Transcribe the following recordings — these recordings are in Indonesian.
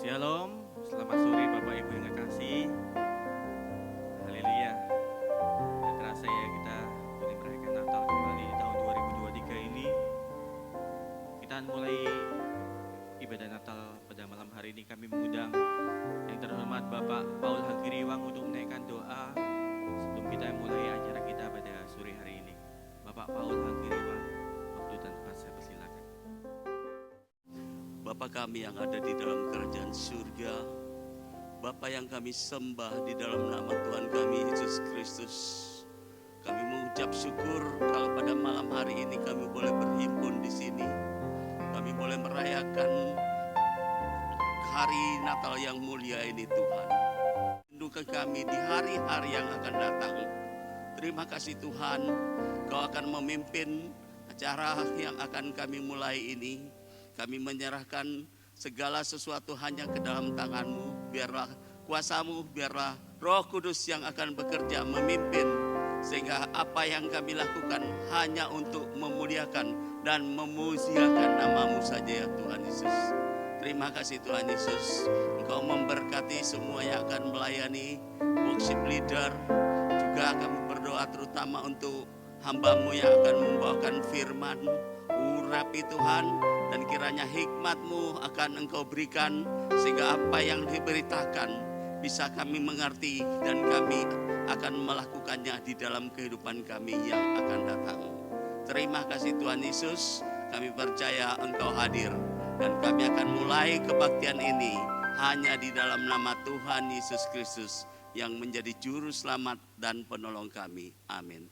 Shalom, selamat sore Bapak Ibu yang kekasih. Haleluya. Tidak terasa ya kita boleh merayakan Natal kembali di tahun 2023 ini. Kita mulai ibadah Natal pada malam hari ini. Kami mengundang yang terhormat Bapak Paul Hagiriwang untuk menaikkan doa sebelum kita mulai acara kita pada sore hari ini. Bapak Paul Hagiriwang, waktu dan tempat saya persilakan. Bapa kami yang ada di dalam kerajaan surga, Bapa yang kami sembah di dalam nama Tuhan kami Yesus Kristus, kami mengucap syukur kalau pada malam hari ini kami boleh berhimpun di sini. Kami boleh merayakan hari Natal yang mulia ini Tuhan. Rindukan kami di hari-hari yang akan datang. Terima kasih Tuhan, Kau akan memimpin acara yang akan kami mulai ini. Kami menyerahkan segala sesuatu hanya ke dalam tangan-Mu. Biarlah kuasa-Mu, biarlah Roh Kudus yang akan bekerja memimpin. Sehingga apa yang kami lakukan hanya untuk memuliakan dan memujiakan nama-Mu saja ya Tuhan Yesus. Terima kasih Tuhan Yesus. Engkau memberkati semua yang akan melayani, worship leader. Juga kami berdoa terutama untuk hamba-Mu yang akan membawakan firman. Urapi Tuhan, dan kiranya hikmat-Mu akan Engkau berikan sehingga apa yang diberitakan bisa kami mengerti dan kami akan melakukannya di dalam kehidupan kami yang akan datang. Terima kasih Tuhan Yesus, kami percaya Engkau hadir dan kami akan mulai kebaktian ini hanya di dalam nama Tuhan Yesus Kristus yang menjadi juru selamat dan penolong kami. Amin.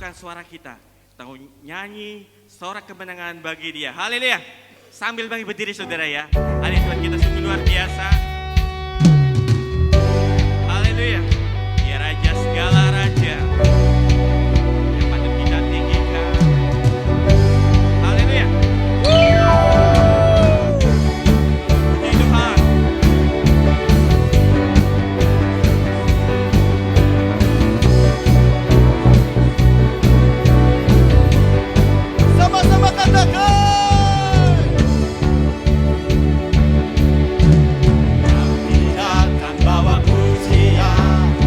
menyatukan suara kita. Kita nyanyi sorak kemenangan bagi Dia. Haleluya. Sambil bangkit berdiri saudara ya. Hari Tuhan kita sungguh luar biasa. Haleluya. Dia Raja segala raja. Yang patut kita tinggikan. Haleluya. Puji Tuhan. Sama-sama katakan. Kami akan bawa pujian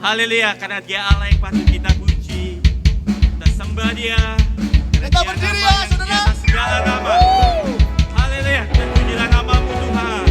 Haleluya, karena Dia Allah yang patut kita puji. Kita sembah Dia. Kita berdiri ya, saudara. Di atas segala nama. Haleluya, dan pujilah nama-Mu Tuhan.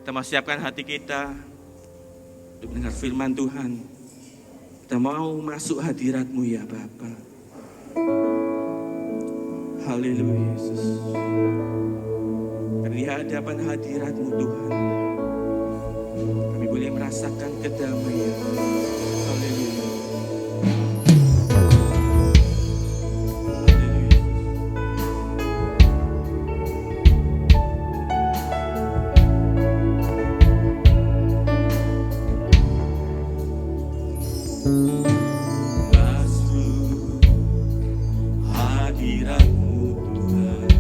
Kita mau siapkan hati kita untuk mendengar firman Tuhan. Kita mau masuk hadirat-Mu ya Bapa. Haleluya Yesus. Di hadapan hadirat-Mu Tuhan, kami boleh merasakan kedamaian. Haleluya. Masuk hadirat-Mu Tuhan.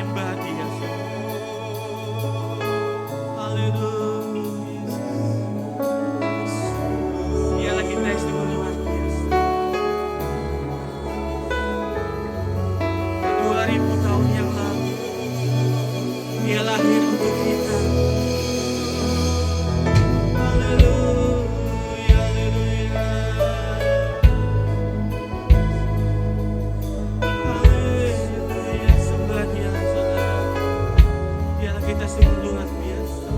menyembah Dia. Haleluya. Dialah kita yang sungguh luar biasa. 2000 tahun yang lalu Dia lahir untuk kita. Haleluya, haleluya. Haleluya, sembah Dia, saudara. Dialah kita sungguh luar biasa.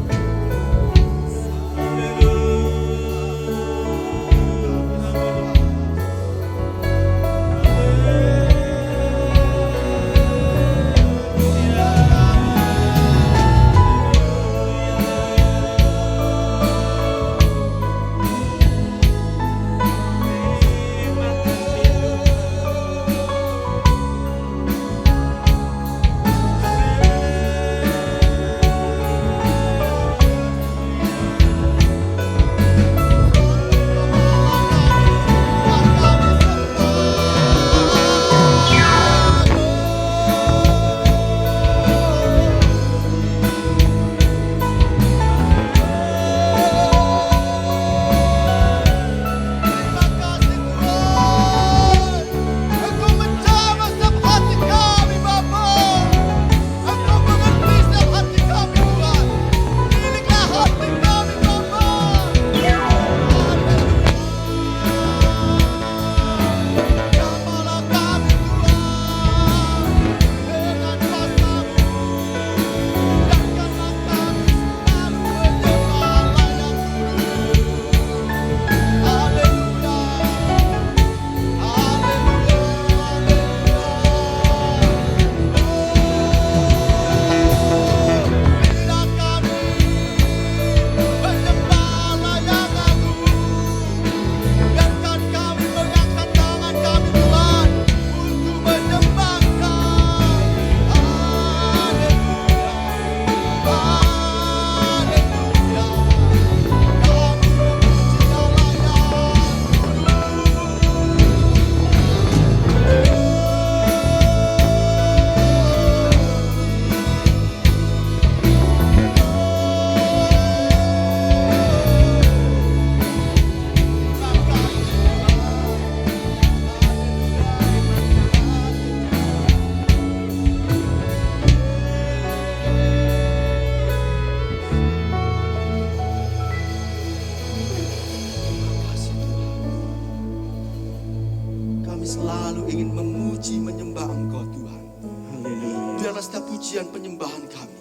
Selalu ingin memuji menyembah Engkau Tuhan. Haleluya. Biarlah setiap pujian penyembahan kami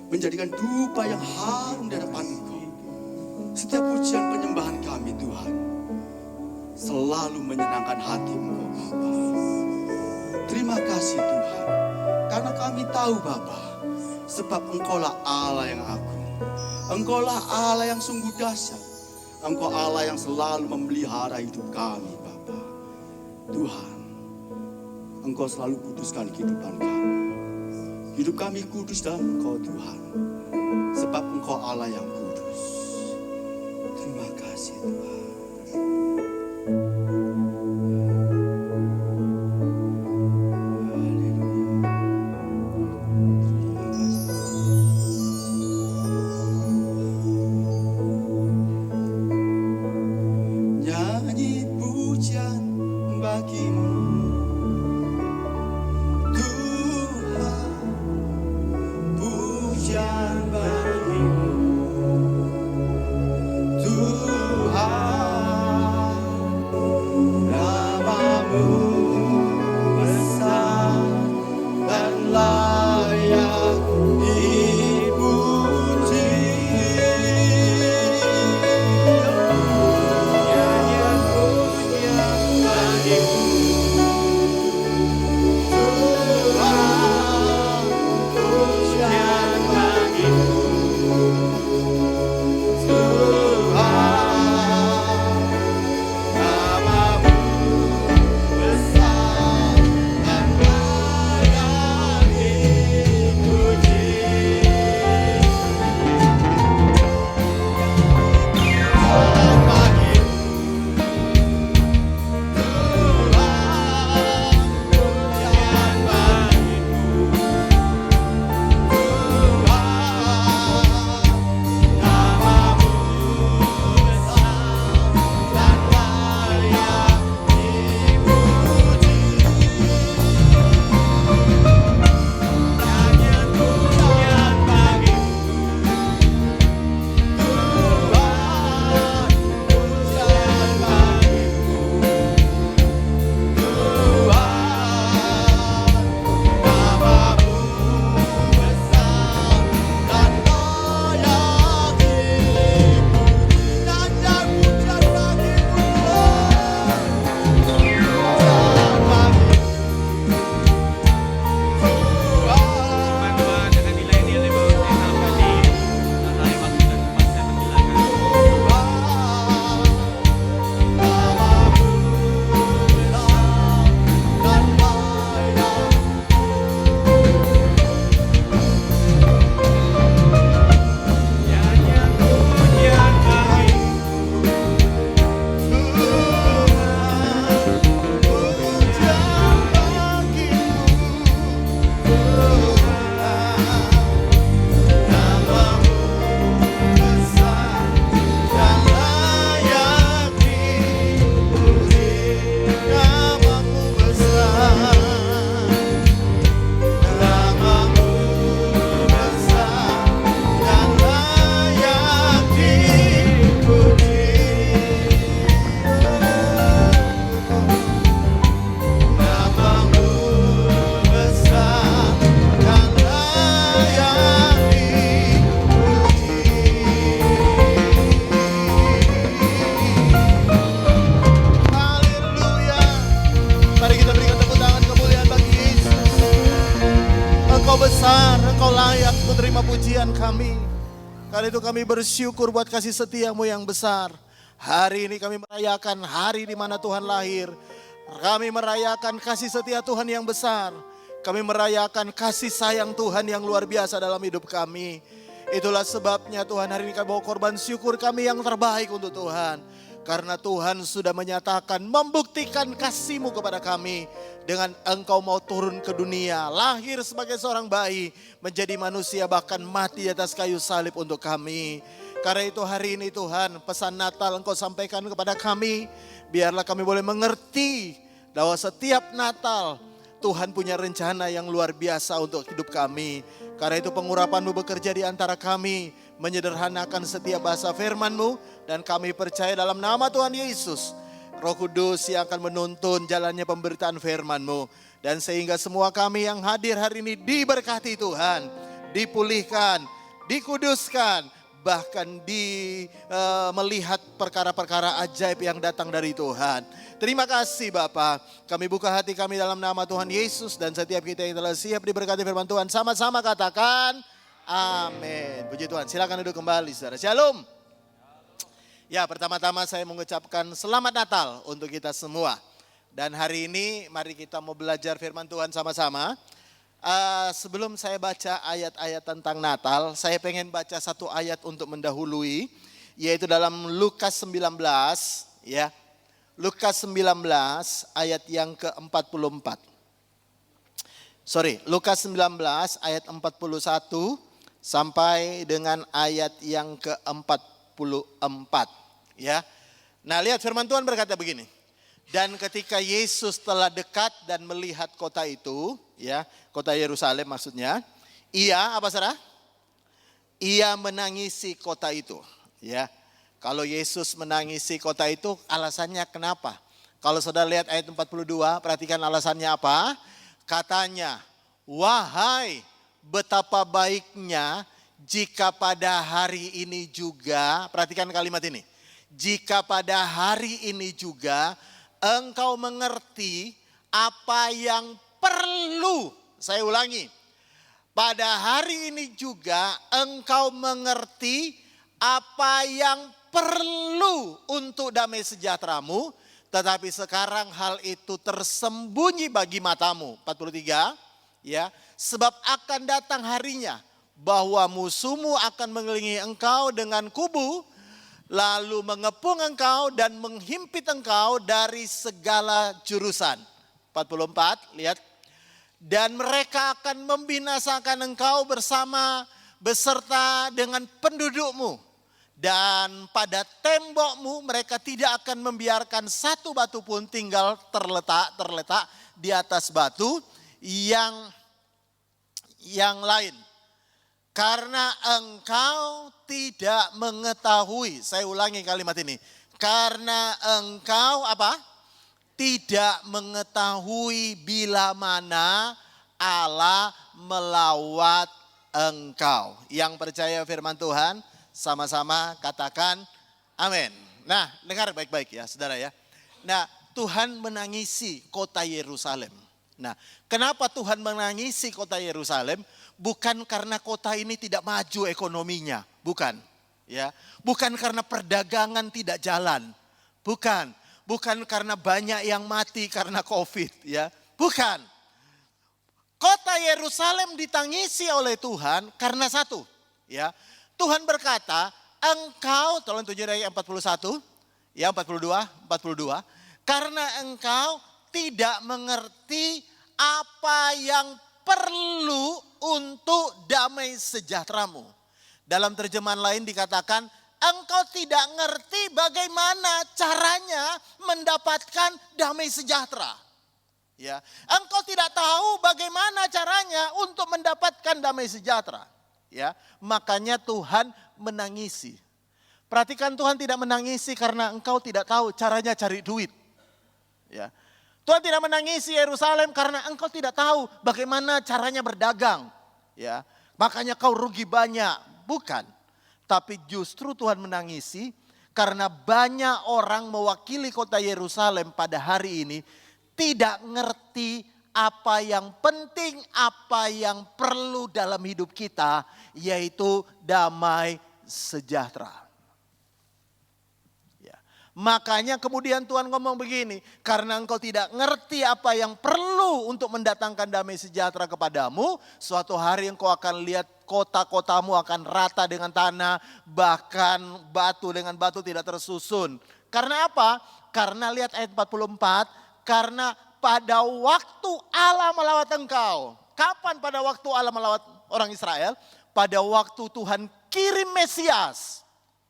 menjadikan dupa yang harum di hadapan Engkau. Setiap pujian penyembahan kami Tuhan selalu menyenangkan hati Engkau Bapa. Terima kasih Tuhan, karena kami tahu Bapa, sebab Engkaulah Allah yang agung. Engkaulah Allah yang sungguh dahsyat. Engkau Allah yang selalu memelihara hidup kami Bapa. Tuhan, Engkau selalu kuduskan kehidupan kami. Hidup kami kudus dalam Engkau Tuhan, sebab Engkau Allah yang kudus. Terima kasih Tuhan. Nyanyi pujian bagimu Tuhan, pujian bagimu Tuhan, benar, Engkau layak menerima pujian kami. Karena itu kami bersyukur buat kasih setiamu yang besar. Hari ini kami merayakan hari di mana Tuhan lahir. Kami merayakan kasih setia Tuhan yang besar. Kami merayakan kasih sayang Tuhan yang luar biasa dalam hidup kami. Itulah sebabnya Tuhan hari ini kami bawa korban syukur kami yang terbaik untuk Tuhan. Karena Tuhan sudah menyatakan, membuktikan kasih-Mu kepada kami. Dengan Engkau mau turun ke dunia, lahir sebagai seorang bayi, menjadi manusia bahkan mati di atas kayu salib untuk kami. Karena itu hari ini Tuhan, pesan Natal Engkau sampaikan kepada kami. Biarlah kami boleh mengerti bahwa setiap Natal Tuhan punya rencana yang luar biasa untuk hidup kami. Karena itu pengurapan-Mu bekerja di antara kami, menyederhanakan setiap bahasa firman-Mu, dan kami percaya dalam nama Tuhan Yesus, Roh Kudus yang akan menuntun jalannya pemberitaan firman-Mu. Dan sehingga semua kami yang hadir hari ini diberkati Tuhan, dipulihkan, dikuduskan, bahkan melihat perkara-perkara ajaib yang datang dari Tuhan. Terima kasih Bapa. Kami buka hati kami dalam nama Tuhan Yesus, dan setiap kita yang telah siap diberkati firman Tuhan, sama-sama katakan amin. Puji Tuhan. Silakan duduk kembali saudara. Shalom. Ya, pertama-tama saya mengucapkan selamat Natal untuk kita semua. Dan hari ini mari kita mau belajar firman Tuhan sama-sama. Sebelum saya baca ayat-ayat tentang Natal, saya pengen baca satu ayat untuk mendahului, yaitu dalam Lukas 19, ya. Lukas 19 ayat yang ke-44. Lukas 19 ayat 41 sampai dengan ayat yang ke-44. Ya. Nah, lihat firman Tuhan berkata begini. Dan ketika Yesus telah dekat dan melihat kota itu, ya, kota Yerusalem maksudnya, ia apa saudara? Ia menangisi kota itu, ya. Kalau Yesus menangisi kota itu, alasannya kenapa? Kalau saudara lihat ayat 42, perhatikan alasannya apa? Katanya, wahai betapa baiknya jika pada hari ini juga, perhatikan kalimat ini. Jika pada hari ini juga engkau mengerti apa yang perlu. Saya ulangi. Pada hari ini juga engkau mengerti apa yang perlu untuk damai sejahteramu. Tetapi sekarang hal itu tersembunyi bagi matamu. 43. Ya, sebab akan datang harinya bahwa musuhmu akan mengelilingi engkau dengan kubu, lalu mengepung engkau dan menghimpit engkau dari segala jurusan. 44, lihat. Dan mereka akan membinasakan engkau beserta dengan pendudukmu. Dan pada tembokmu mereka tidak akan membiarkan satu batu pun tinggal terletak di atas batu yang lain. Karena engkau tidak mengetahui, saya ulangi kalimat ini. Karena engkau apa? Tidak mengetahui bila mana Allah melawat engkau. Yang percaya firman Tuhan, sama-sama katakan amin. Nah, dengar baik-baik ya saudara ya. Nah, Tuhan menangisi kota Yerusalem. Nah, kenapa Tuhan menangisi kota Yerusalem? Bukan karena kota ini tidak maju ekonominya, bukan. Ya, bukan karena perdagangan tidak jalan, bukan. Bukan karena banyak yang mati karena COVID, ya, bukan. Kota Yerusalem ditangisi oleh Tuhan karena satu, ya. Tuhan berkata, engkau, tolong tunjuk dari 41, ya 42. Karena engkau tidak mengerti apa yang perlu untuk damai sejahteramu. Dalam terjemahan lain dikatakan, engkau tidak ngerti bagaimana caranya mendapatkan damai sejahtera. Ya, engkau tidak tahu bagaimana caranya untuk mendapatkan damai sejahtera. Ya, makanya Tuhan menangisi. Perhatikan, Tuhan tidak menangisi karena engkau tidak tahu caranya cari duit. Ya. Tuhan tidak menangisi Yerusalem karena engkau tidak tahu bagaimana caranya berdagang. Ya, makanya kau rugi banyak, bukan. Tapi justru Tuhan menangisi karena banyak orang mewakili kota Yerusalem pada hari ini tidak ngerti apa yang penting, apa yang perlu dalam hidup kita, yaitu damai sejahtera. Ya. Makanya kemudian Tuhan ngomong begini, karena engkau tidak ngerti apa yang perlu untuk mendatangkan damai sejahtera kepadamu, suatu hari engkau akan lihat kota-kotamu akan rata dengan tanah, bahkan batu dengan batu tidak tersusun. Karena apa? Karena lihat ayat 44, karena pada waktu Allah melawat engkau. Kapan pada waktu Allah melawat orang Israel? Pada waktu Tuhan kirim Mesias.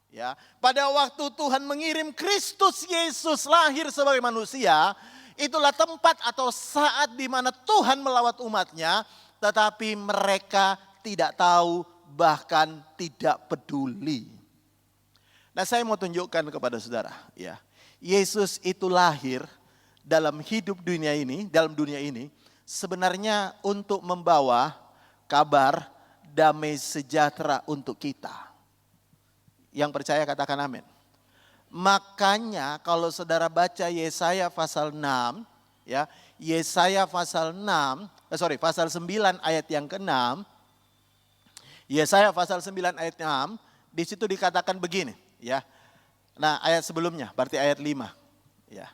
Ya, pada waktu Tuhan mengirim Kristus Yesus lahir sebagai manusia, itulah tempat atau saat di mana Tuhan melawat umatnya, tetapi mereka tidak tahu, bahkan tidak peduli. Nah, saya mau tunjukkan kepada saudara, ya. Yesus itu lahir dalam hidup dunia ini, dalam dunia ini, sebenarnya untuk membawa kabar damai sejahtera untuk kita. Yang percaya katakan amin. Makanya kalau saudara baca Yesaya pasal 6, ya, Yesaya pasal 9 ayat yang ke-6, Yesaya pasal 9 ayat 6, di situ dikatakan begini, ya. Nah, ayat sebelumnya, berarti ayat 5, ya.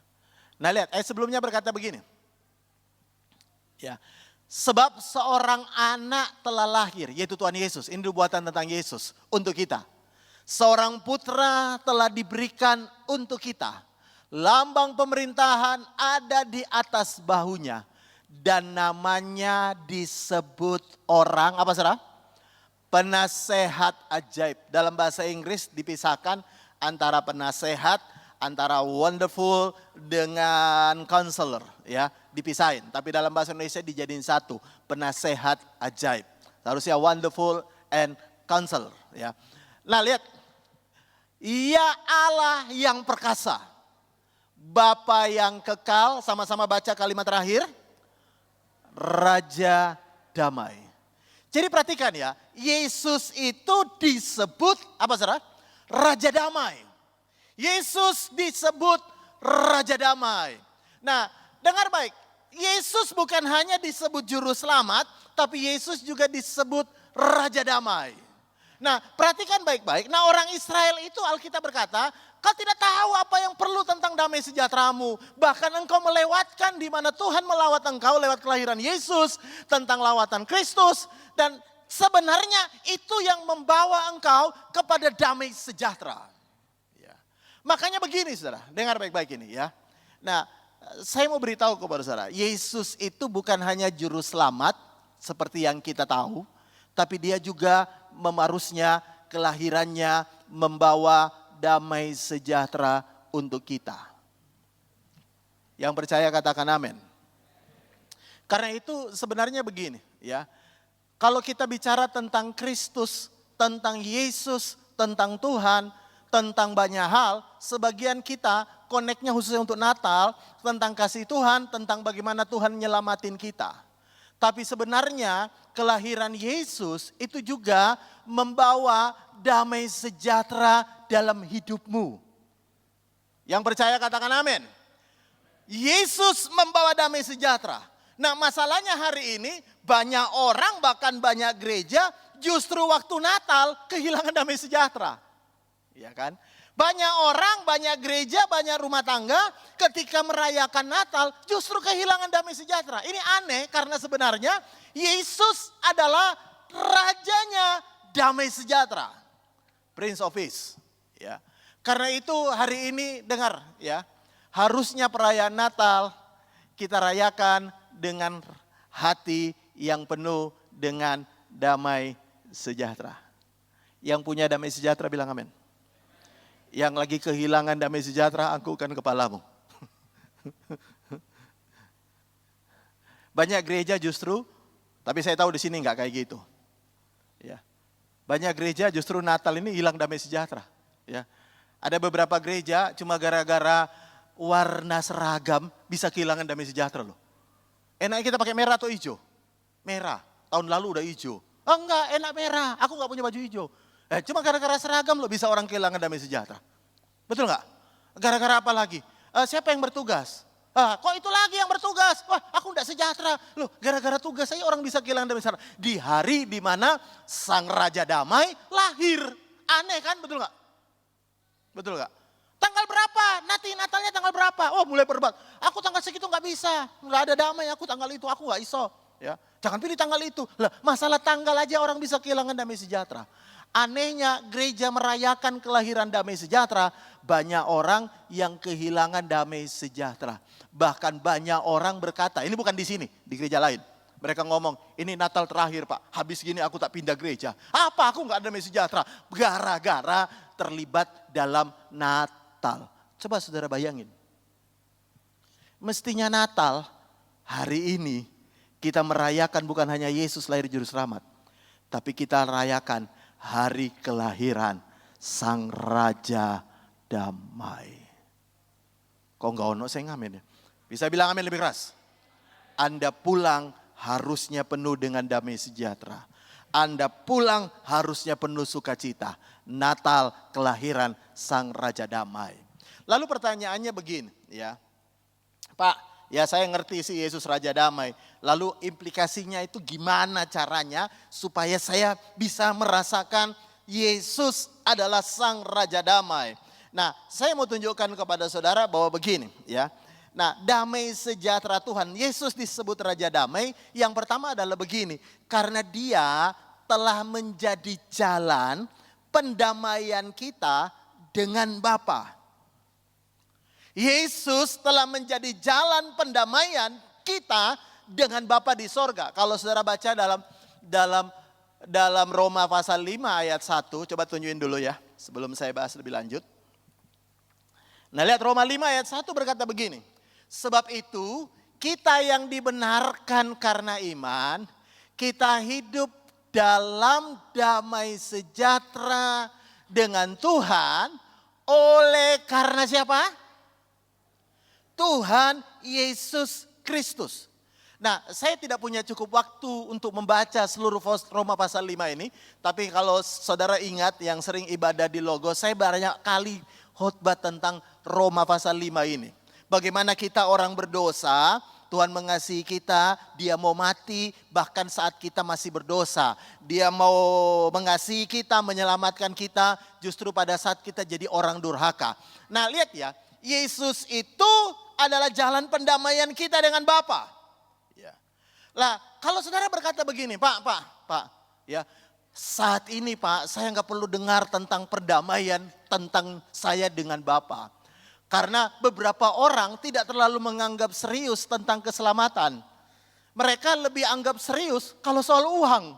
Nah, lihat, ayat sebelumnya berkata begini. Ya. Sebab seorang anak telah lahir, yaitu Tuhan Yesus. Ini nubuatan tentang Yesus untuk kita. Seorang putra telah diberikan untuk kita. Lambang pemerintahan ada di atas bahunya. Dan namanya disebut orang, apa saudara? Penasehat ajaib. Dalam bahasa Inggris dipisahkan antara penasehat, antara wonderful dengan counselor, ya, dipisahin. Tapi dalam bahasa Indonesia dijadiin satu, penasehat ajaib. Harusnya wonderful and counselor, ya. Nah, lihat. Ia Allah yang perkasa. Bapa yang kekal, sama-sama baca kalimat terakhir. Raja damai. Jadi perhatikan ya, Yesus itu disebut apa saudara? Raja damai. Yesus disebut Raja damai. Nah, dengar baik. Yesus bukan hanya disebut juru selamat, tapi Yesus juga disebut Raja damai. Nah, perhatikan baik-baik. Nah, orang Israel itu Alkitab berkata, kau tidak tahu apa yang perlu tentang damai sejahteramu. Bahkan engkau melewatkan di mana Tuhan melawat engkau lewat kelahiran Yesus, tentang lawatan Kristus. Dan sebenarnya itu yang membawa engkau kepada damai sejahtera. Makanya begini saudara, dengar baik-baik ini ya. Nah, saya mau beritahu kepada saudara, Yesus itu bukan hanya juru selamat seperti yang kita tahu, tapi dia juga harusnya kelahirannya membawa damai sejahtera untuk kita. Yang percaya katakan amin. Karena itu sebenarnya begini ya. Kalau kita bicara tentang Kristus, tentang Yesus, tentang Tuhan, tentang banyak hal, sebagian kita koneknya khususnya untuk Natal, tentang kasih Tuhan, tentang bagaimana Tuhan nyelamatin kita. Tapi sebenarnya kelahiran Yesus itu juga membawa damai sejahtera dalam hidupmu. Yang percaya katakan amin. Yesus membawa damai sejahtera. Nah, masalahnya hari ini banyak orang bahkan banyak gereja justru waktu Natal kehilangan damai sejahtera. Ya kan? Banyak orang, banyak gereja, banyak rumah tangga ketika merayakan Natal justru kehilangan damai sejahtera. Ini aneh karena sebenarnya Yesus adalah rajanya damai sejahtera. Prince of Peace. Ya. Karena itu hari ini dengar ya, harusnya perayaan Natal kita rayakan dengan hati yang penuh dengan damai sejahtera. Yang punya damai sejahtera bilang amin. Yang lagi kehilangan damai sejahtera, angkukan kepalamu. Banyak gereja justru, tapi saya tahu di sini nggak kayak gitu. Ya, banyak gereja justru Natal ini hilang damai sejahtera. Ya, ada beberapa gereja cuma gara-gara warna seragam bisa kehilangan damai sejahtera loh. Enaknya kita pakai merah atau hijau? Merah. Tahun lalu udah hijau. Oh enggak, enak merah. Aku nggak punya baju hijau. Cuma gara-gara seragam loh bisa orang kehilangan damai sejahtera. Betul nggak? Gara-gara apa lagi? Siapa yang bertugas? Ah, kok itu lagi yang bertugas? Wah, aku tidak sejahtera. Loh, gara-gara tugas saya orang bisa kehilangan damai sejahtera. Di hari di mana sang Raja Damai lahir. Aneh kan, betul nggak? Betul nggak? Tanggal berapa? Nanti Natalnya tanggal berapa? Oh, mulai berdebat. Aku tanggal segitu nggak bisa. Nggak ada damai, aku tanggal itu, aku nggak iso. Ya, jangan pilih tanggal itu. Lah, masalah tanggal aja orang bisa kehilangan damai sejahtera. Anehnya gereja merayakan kelahiran damai sejahtera, banyak orang yang kehilangan damai sejahtera. Bahkan banyak orang berkata, ini bukan di sini, di gereja lain. Mereka ngomong, ini Natal terakhir Pak, habis gini aku tak pindah gereja. Apa aku nggak ada damai sejahtera? Gara-gara terlibat dalam Natal. Coba saudara bayangin. Mestinya Natal, hari ini kita merayakan bukan hanya Yesus lahir juru selamat. Tapi kita rayakan hari kelahiran Sang Raja Damai. Kok enggak ono saya ngamen ya? Bisa bilang amin lebih keras? Anda pulang harusnya penuh dengan damai sejahtera. Anda pulang harusnya penuh sukacita. Natal kelahiran Sang Raja Damai. Lalu pertanyaannya begini ya. Pak, ya saya ngerti sih Yesus Raja Damai. Lalu implikasinya itu gimana caranya supaya saya bisa merasakan Yesus adalah Sang Raja Damai. Nah, saya mau tunjukkan kepada saudara bahwa begini ya. Nah, damai sejahtera Tuhan, Yesus disebut Raja Damai. Yang pertama adalah begini, karena Dia telah menjadi jalan pendamaian kita dengan Bapa. Yesus telah menjadi jalan pendamaian kita dengan Bapa di sorga. Kalau saudara baca dalam Roma pasal 5 ayat 1, coba tunjukin dulu ya sebelum saya bahas lebih lanjut. Nah, lihat Roma 5 ayat 1 berkata begini. Sebab itu kita yang dibenarkan karena iman, kita hidup dalam damai sejahtera dengan Tuhan oleh karena siapa? Tuhan Yesus Kristus. Nah, saya tidak punya cukup waktu untuk membaca seluruh Roma pasal 5 ini. Tapi kalau saudara ingat yang sering ibadah di Logos, saya banyak kali khotbah tentang Roma pasal 5 ini. Bagaimana kita orang berdosa, Tuhan mengasihi kita, Dia mau mati bahkan saat kita masih berdosa. Dia mau mengasihi kita, menyelamatkan kita justru pada saat kita jadi orang durhaka. Nah, lihat ya, Yesus itu adalah jalan pendamaian kita dengan Bapa. Ya. Lah, kalau saudara berkata begini, Pak, ya, saat ini Pak, saya nggak perlu dengar tentang perdamaian tentang saya dengan Bapa. Karena beberapa orang tidak terlalu menganggap serius tentang keselamatan. Mereka lebih anggap serius kalau soal uang.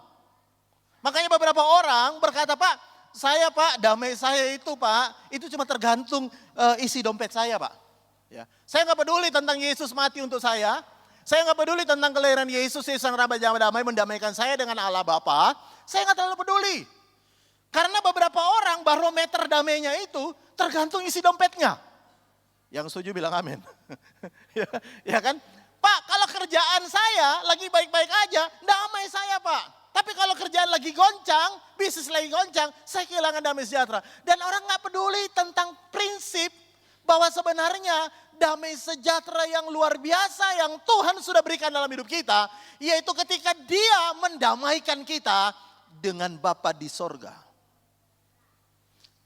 Makanya beberapa orang berkata, Pak, saya Pak, damai saya itu Pak, itu cuma tergantung isi dompet saya Pak. Ya. Saya nggak peduli tentang Yesus mati untuk saya. Saya nggak peduli tentang kelahiran Yesus, Sang Raja Damai mendamaikan saya dengan Allah Bapa. Saya nggak terlalu peduli. Karena beberapa orang barometer damainya itu tergantung isi dompetnya. Yang setuju bilang amin. ya kan? Pak, kalau kerjaan saya lagi baik-baik aja, damai saya Pak. Tapi kalau kerjaan lagi goncang, bisnis lagi goncang, saya kehilangan damai sejahtera. Dan orang gak peduli tentang prinsip bahwa sebenarnya damai sejahtera yang luar biasa yang Tuhan sudah berikan dalam hidup kita. Yaitu ketika Dia mendamaikan kita dengan Bapa di sorga.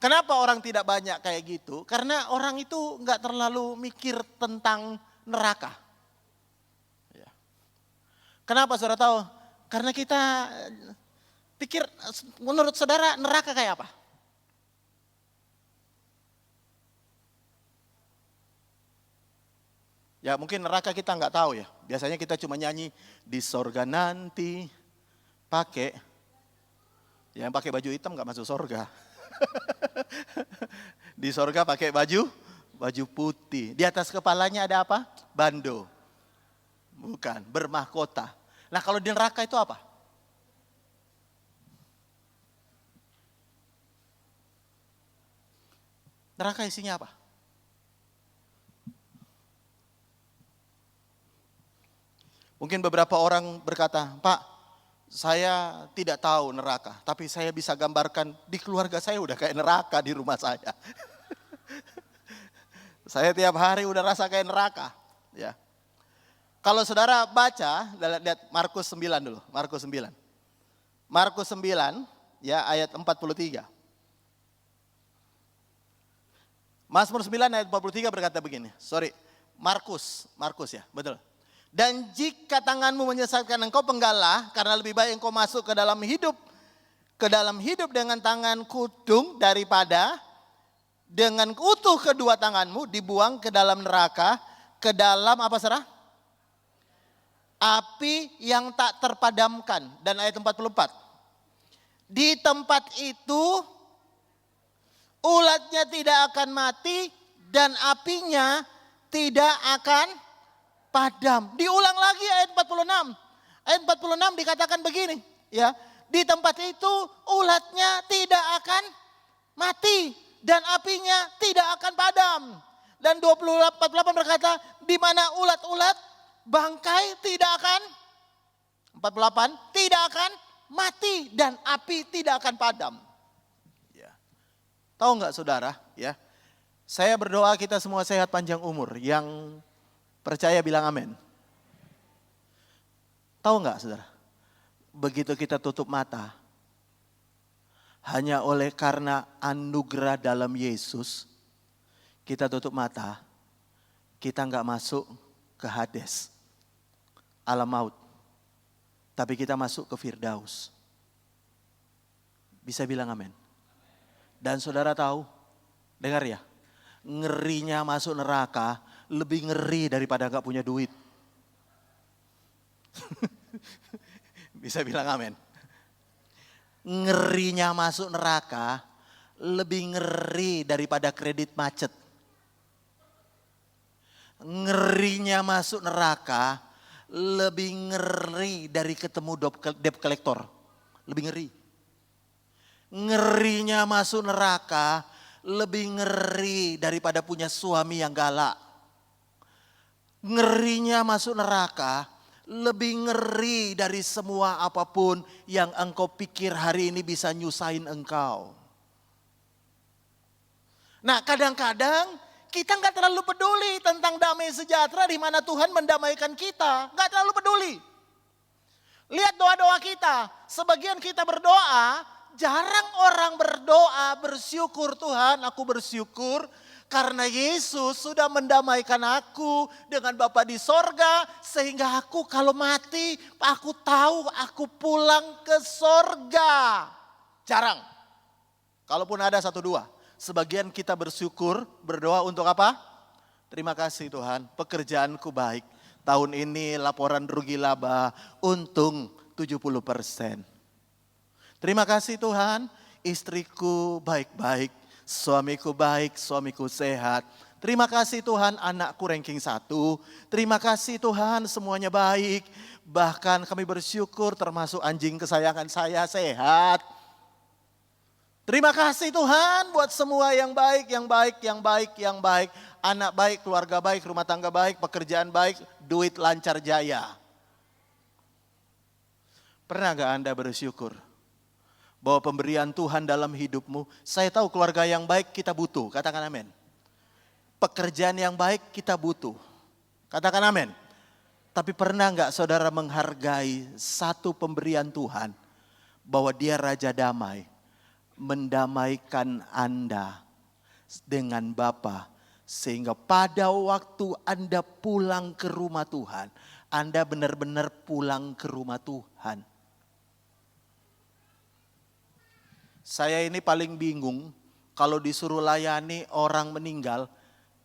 Kenapa orang tidak banyak kayak gitu? Karena orang itu nggak terlalu mikir tentang neraka. Ya. Kenapa saudara tahu? Karena kita pikir, menurut saudara neraka kayak apa? Ya mungkin neraka kita nggak tahu ya. Biasanya kita cuma nyanyi di sorga nanti pakai, yang pakai baju hitam nggak masuk sorga. Di sorga pakai baju putih. Di atas kepalanya ada apa? Bando. Bukan, bermahkota. Nah kalau di neraka itu apa? Neraka isinya apa? Mungkin beberapa orang berkata, Pak, saya tidak tahu neraka, tapi saya bisa gambarkan di keluarga saya udah kayak neraka di rumah saya. Saya tiap hari udah rasa kayak neraka. Ya. Kalau saudara baca, lihat Markus 9 dulu, Markus 9. Markus 9 ya ayat 43. Mazmur 9 ayat 43 berkata begini. Markus ya, betul. Dan jika tanganmu menyesatkan engkau, penggallah, karena lebih baik engkau masuk ke dalam hidup dengan tangan kudung daripada dengan utuh kedua tanganmu dibuang ke dalam neraka, ke dalam apa saudara? Api yang tak terpadamkan. Dan ayat 44. Di tempat itu ulatnya tidak akan mati dan apinya tidak akan padam. Diulang lagi ayat 46. Ayat 46 dikatakan begini, ya. Di tempat itu ulatnya tidak akan mati dan apinya tidak akan padam. Dan 48 berkata, di mana ulat-ulat bangkai tidak akan 48 tidak akan mati dan api tidak akan padam. Ya. Tahu nggak saudara, ya? Saya berdoa kita semua sehat panjang umur. Yang percaya bilang amin. Tahu nggak saudara? Begitu kita tutup mata, hanya oleh karena anugerah dalam Yesus, kita tutup mata, kita nggak masuk ke Hades, alam maut. Tapi kita masuk ke Firdaus. Bisa bilang amin. Dan saudara tahu, dengar ya, ngerinya masuk neraka lebih ngeri daripada nggak punya duit. Bisa bilang amin. Ngerinya masuk neraka lebih ngeri daripada kredit macet. Ngerinya masuk neraka lebih ngeri dari ketemu debt collector. Lebih ngeri. Ngerinya masuk neraka lebih ngeri daripada punya suami yang galak. Ngerinya masuk neraka lebih ngeri dari semua apapun yang engkau pikir hari ini bisa nyusahin engkau. Nah, kadang-kadang kita nggak terlalu peduli tentang damai sejahtera di mana Tuhan mendamaikan kita. Nggak terlalu peduli. Lihat doa-doa kita. Sebagian kita berdoa, jarang orang berdoa bersyukur, Tuhan aku bersyukur karena Yesus sudah mendamaikan aku dengan Bapa di sorga. Sehingga aku kalau mati, aku tahu aku pulang ke sorga. Jarang. Kalaupun ada satu dua. Sebagian kita bersyukur, berdoa untuk apa? Terima kasih Tuhan, pekerjaanku baik. Tahun ini laporan rugi laba, untung 70%. Terima kasih Tuhan, istriku baik-baik, suamiku baik, suamiku sehat. Terima kasih Tuhan, anakku ranking 1. Terima kasih Tuhan, semuanya baik. Bahkan kami bersyukur termasuk anjing kesayangan saya sehat. Terima kasih Tuhan buat semua yang baik, yang baik, yang baik, yang baik. Anak baik, keluarga baik, rumah tangga baik, pekerjaan baik, duit lancar jaya. Pernah gak Anda bersyukur bahwa pemberian Tuhan dalam hidupmu? Saya tahu keluarga yang baik kita butuh, katakan amin. Pekerjaan yang baik kita butuh, katakan amin. Tapi pernah gak saudara menghargai satu pemberian Tuhan, bahwa Dia Raja Damai, mendamaikan Anda dengan Bapa, sehingga pada waktu Anda pulang ke rumah Tuhan, Anda benar-benar pulang ke rumah Tuhan. Saya ini paling bingung kalau disuruh layani orang meninggal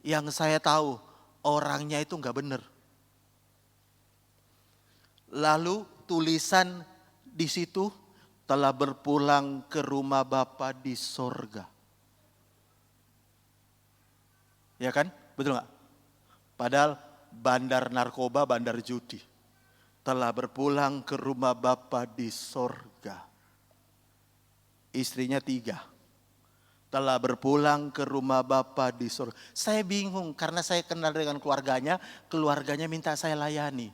yang saya tahu orangnya itu enggak benar. Lalu tulisan di situ, telah berpulang ke rumah Bapa di sorga. Ya kan? Betul gak? Padahal bandar narkoba, bandar judi. Telah berpulang ke rumah Bapa di sorga. Istrinya 3. Telah berpulang ke rumah Bapa di sorga. Saya bingung karena saya kenal dengan keluarganya minta saya layani.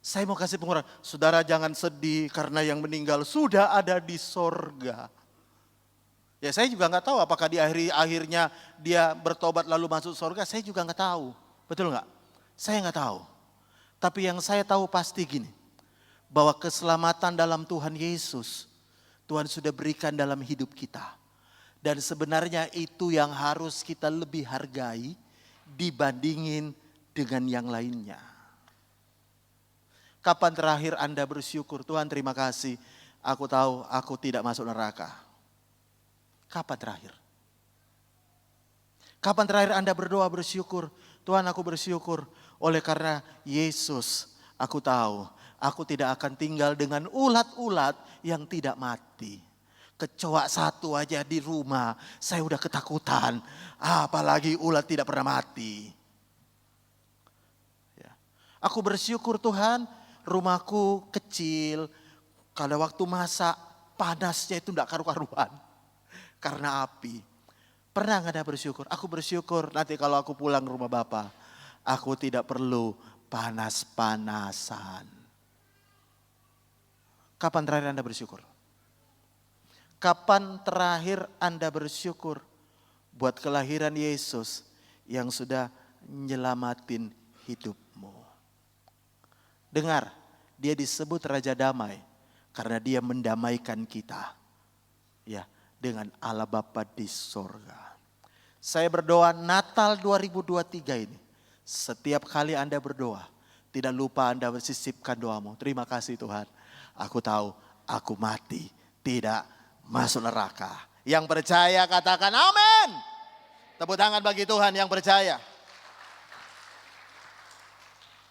Saya mau kasih pengurahan, saudara jangan sedih karena yang meninggal sudah ada di sorga. Ya saya juga nggak tahu apakah di akhirnya dia bertobat lalu masuk sorga, saya juga nggak tahu. Betul nggak? Saya nggak tahu. Tapi yang saya tahu pasti gini, bahwa keselamatan dalam Tuhan Yesus, Tuhan sudah berikan dalam hidup kita. Dan sebenarnya itu yang harus kita lebih hargai dibandingin dengan yang lainnya. Kapan terakhir Anda bersyukur, Tuhan terima kasih, aku tahu aku tidak masuk neraka. Kapan terakhir? Kapan terakhir Anda berdoa bersyukur, Tuhan aku bersyukur oleh karena Yesus aku tahu aku tidak akan tinggal dengan ulat-ulat yang tidak mati. Kecoa satu aja di rumah saya udah ketakutan, apalagi ulat tidak pernah mati. Ya. Aku bersyukur Tuhan, rumahku kecil, kalau waktu masak panasnya itu tidak karu-karuan karena api. Pernah nggak ada bersyukur? Aku bersyukur nanti kalau aku pulang ke rumah Bapak, aku tidak perlu panas-panasan. Kapan terakhir Anda bersyukur? Kapan terakhir Anda bersyukur buat kelahiran Yesus yang sudah nyelamatin hidupmu? Dengar, dia disebut Raja Damai karena dia mendamaikan kita ya dengan Allah Bapa di sorga. Saya berdoa Natal 2023 ini, setiap kali Anda berdoa, tidak lupa Anda sisipkan doamu. Terima kasih Tuhan, aku tahu aku mati, tidak masuk neraka. Yang percaya katakan amin. Tepuk tangan bagi Tuhan yang percaya.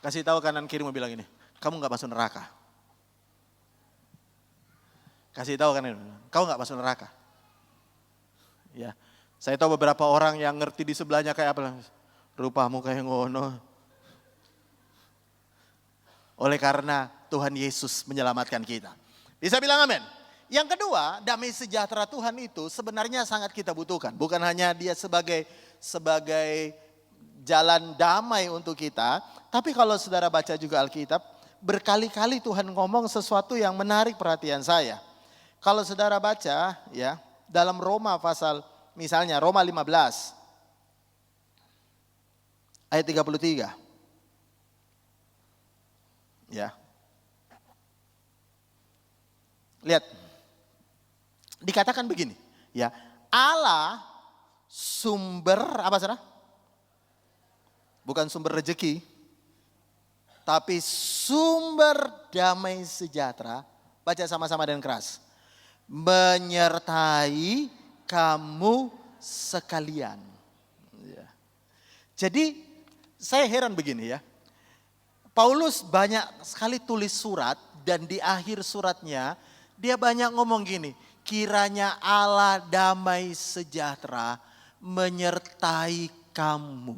Kasih tahu kanan kirimu bilang ini, kamu gak masuk neraka. Kasih tahu kanan, kau gak masuk neraka. Ya, saya tahu beberapa orang yang ngerti di sebelahnya kayak apa. Rupamu kayak ngono. Oleh karena Tuhan Yesus menyelamatkan kita. Bisa bilang amin. Yang kedua, damai sejahtera Tuhan itu sebenarnya sangat kita butuhkan. Bukan hanya dia sebagai jalan damai untuk kita. Tapi kalau saudara baca juga Alkitab, berkali-kali Tuhan ngomong sesuatu yang menarik perhatian saya. Kalau saudara baca ya, dalam Roma pasal misalnya Roma 15 ayat 33. Ya. Lihat. Dikatakan begini, ya. Allah sumber apa saudara? Bukan sumber rezeki, tapi sumber damai sejahtera. Baca sama-sama dengan keras. Menyertai kamu sekalian. Ya. Jadi saya heran begini ya. Paulus banyak sekali tulis surat dan di akhir suratnya dia banyak ngomong gini. Kiranya Allah damai sejahtera menyertai kamu.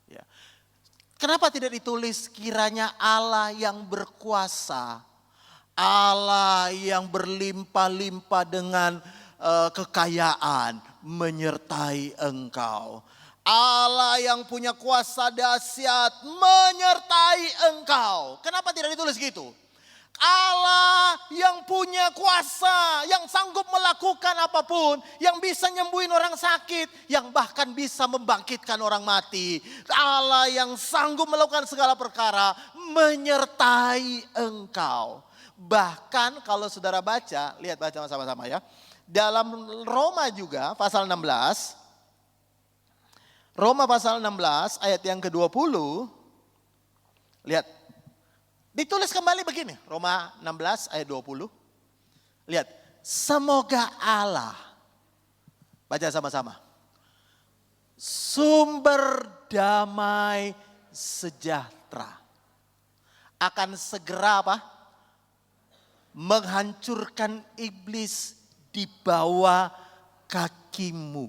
Ya. Kenapa tidak ditulis kiranya Allah yang berkuasa, Allah yang berlimpah-limpah dengan kekayaan menyertai engkau. Allah yang punya kuasa dahsyat menyertai engkau. Kenapa tidak ditulis gitu? Allah yang punya kuasa, yang sanggup melakukan apapun, yang bisa nyembuhin orang sakit, yang bahkan bisa membangkitkan orang mati. Allah yang sanggup melakukan segala perkara, menyertai engkau. Bahkan kalau saudara baca, lihat baca sama-sama ya. Dalam Roma juga pasal 16, Roma pasal 16 ayat yang ke-20, lihat. Ditulis kembali begini, Roma 16 ayat 20. Lihat, semoga Allah, baca sama-sama. Sumber damai sejahtera akan segera apa? Menghancurkan iblis di bawah kakimu.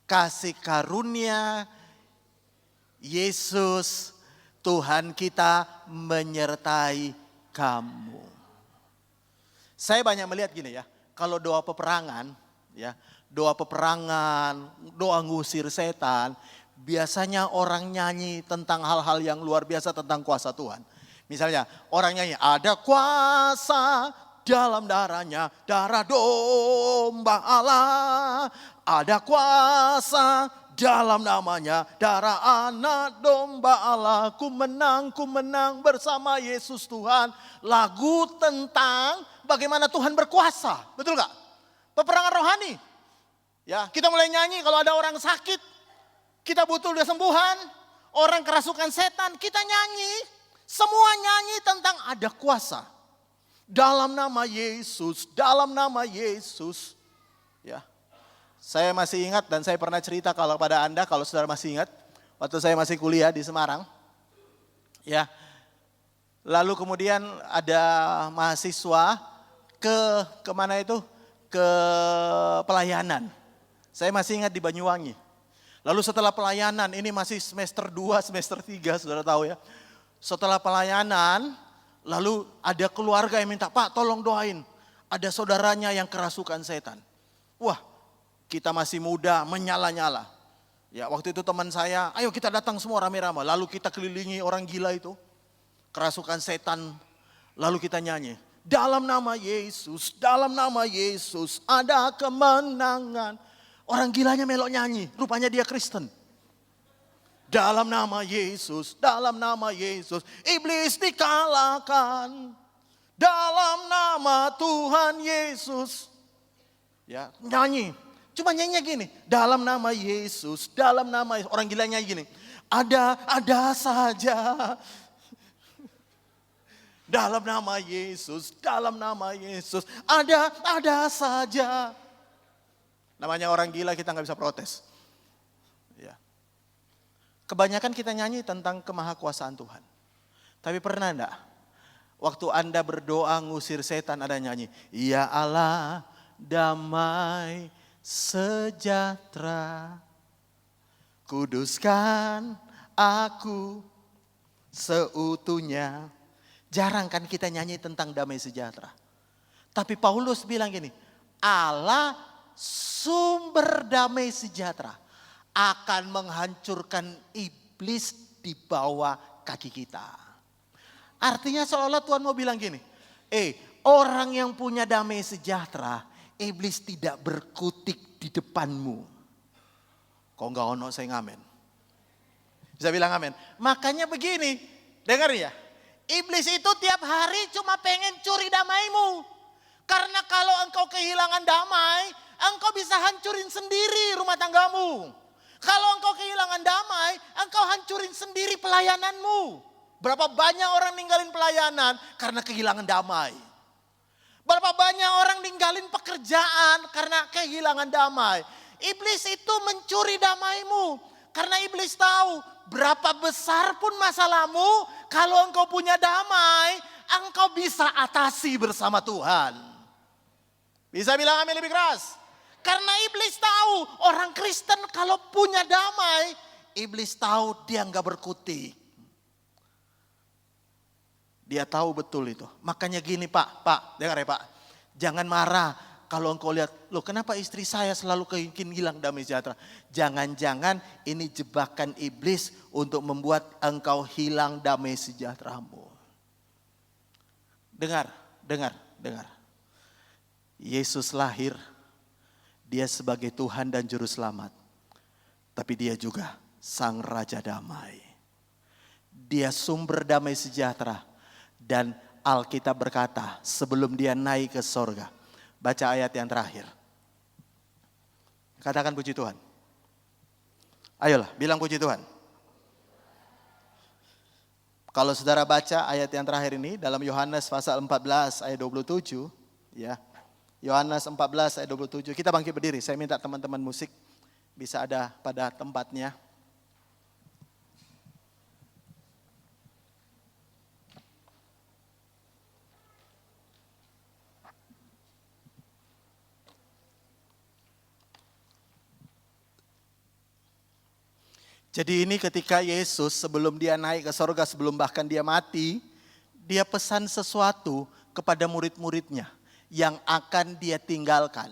Kasih karunia Yesus Tuhan kita menyertai kamu. Saya banyak melihat gini ya, kalau doa peperangan, ya, doa peperangan, doa ngusir setan, biasanya orang nyanyi tentang hal-hal yang luar biasa tentang kuasa Tuhan. Misalnya orang nyanyi, ada kuasa dalam darahnya, darah domba Allah. Ada kuasa dalam namanya darah anak domba Allah. Ku menang bersama Yesus Tuhan. Lagu tentang bagaimana Tuhan berkuasa. Betul gak? Peperangan rohani. Ya, kita mulai nyanyi kalau ada orang sakit. Kita butuh kesembuhan. Orang kerasukan setan, kita nyanyi. Semua nyanyi tentang ada kuasa. Dalam nama Yesus, dalam nama Yesus. Ya. Saya masih ingat dan saya pernah cerita kalau pada Anda, kalau saudara masih ingat, waktu saya masih kuliah di Semarang, ya, lalu kemudian ada mahasiswa ke mana itu, ke pelayanan. Saya masih ingat di Banyuwangi. Lalu setelah pelayanan, ini masih semester 2, semester 3, saudara tahu ya. Setelah pelayanan, lalu ada keluarga yang minta, Pak tolong doain, ada saudaranya yang kerasukan setan. Wah, kita masih muda, menyala-nyala. Ya, waktu itu teman saya, ayo kita datang semua rame-rame. Lalu kita kelilingi orang gila itu, kerasukan setan. Lalu kita nyanyi, dalam nama Yesus ada kemenangan. Orang gilanya melok nyanyi, rupanya dia Kristen. Dalam nama Yesus, iblis dikalahkan. Dalam nama Tuhan Yesus. Ya, nyanyi. Cuma nyanyinya gini, dalam nama Yesus, orang gila nyanyi gini. Ada saja. Dalam nama Yesus, ada saja. Namanya orang gila, kita gak bisa protes. Ya. Kebanyakan kita nyanyi tentang kemahakuasaan Tuhan. Tapi pernah enggak, waktu Anda berdoa ngusir setan, ada nyanyi, ya Allah damai sejahtera, kuduskan aku seutuhnya. Jarang kan kita nyanyi tentang damai sejahtera. Tapi Paulus bilang gini, Allah sumber damai sejahtera akan menghancurkan iblis di bawah kaki kita. Artinya seolah-olah Tuhan mau bilang gini, orang yang punya damai sejahtera, iblis tidak berkutik di depanmu. Kok enggak ono saya ngamen? Bisa bilang amin. Makanya begini, dengar ya. Iblis itu tiap hari cuma pengen curi damaimu. Karena kalau engkau kehilangan damai, engkau bisa hancurin sendiri rumah tanggamu. Kalau engkau kehilangan damai, engkau hancurin sendiri pelayananmu. Berapa banyak orang ninggalin pelayanan karena kehilangan damai. Berapa banyak orang ninggalin pekerjaan karena kehilangan damai. Iblis itu mencuri damaimu. Karena iblis tahu berapa besar pun masalahmu, kalau engkau punya damai, engkau bisa atasi bersama Tuhan. Bisa bilang amin lebih keras. Karena iblis tahu orang Kristen kalau punya damai, iblis tahu dia enggak berkutik. Dia tahu betul itu. Makanya gini Pak, dengar ya Pak. Jangan marah kalau engkau lihat, loh kenapa istri saya selalu hilang damai sejahtera. Jangan-jangan ini jebakan iblis untuk membuat engkau hilang damai sejahteramu. Dengar. Yesus lahir, dia sebagai Tuhan dan Juru Selamat. Tapi dia juga Sang Raja Damai. Dia sumber damai sejahtera. Dan Alkitab berkata sebelum dia naik ke sorga. Baca ayat yang terakhir. Katakan puji Tuhan. Ayolah bilang puji Tuhan. Kalau saudara baca ayat yang terakhir ini dalam Yohanes pasal 14 ayat 27. Ya, Yohanes 14 ayat 27. Kita bangkit berdiri. Saya minta teman-teman musik bisa ada pada tempatnya. Jadi ini ketika Yesus sebelum dia naik ke sorga, sebelum bahkan dia mati, dia pesan sesuatu kepada murid-muridnya yang akan dia tinggalkan.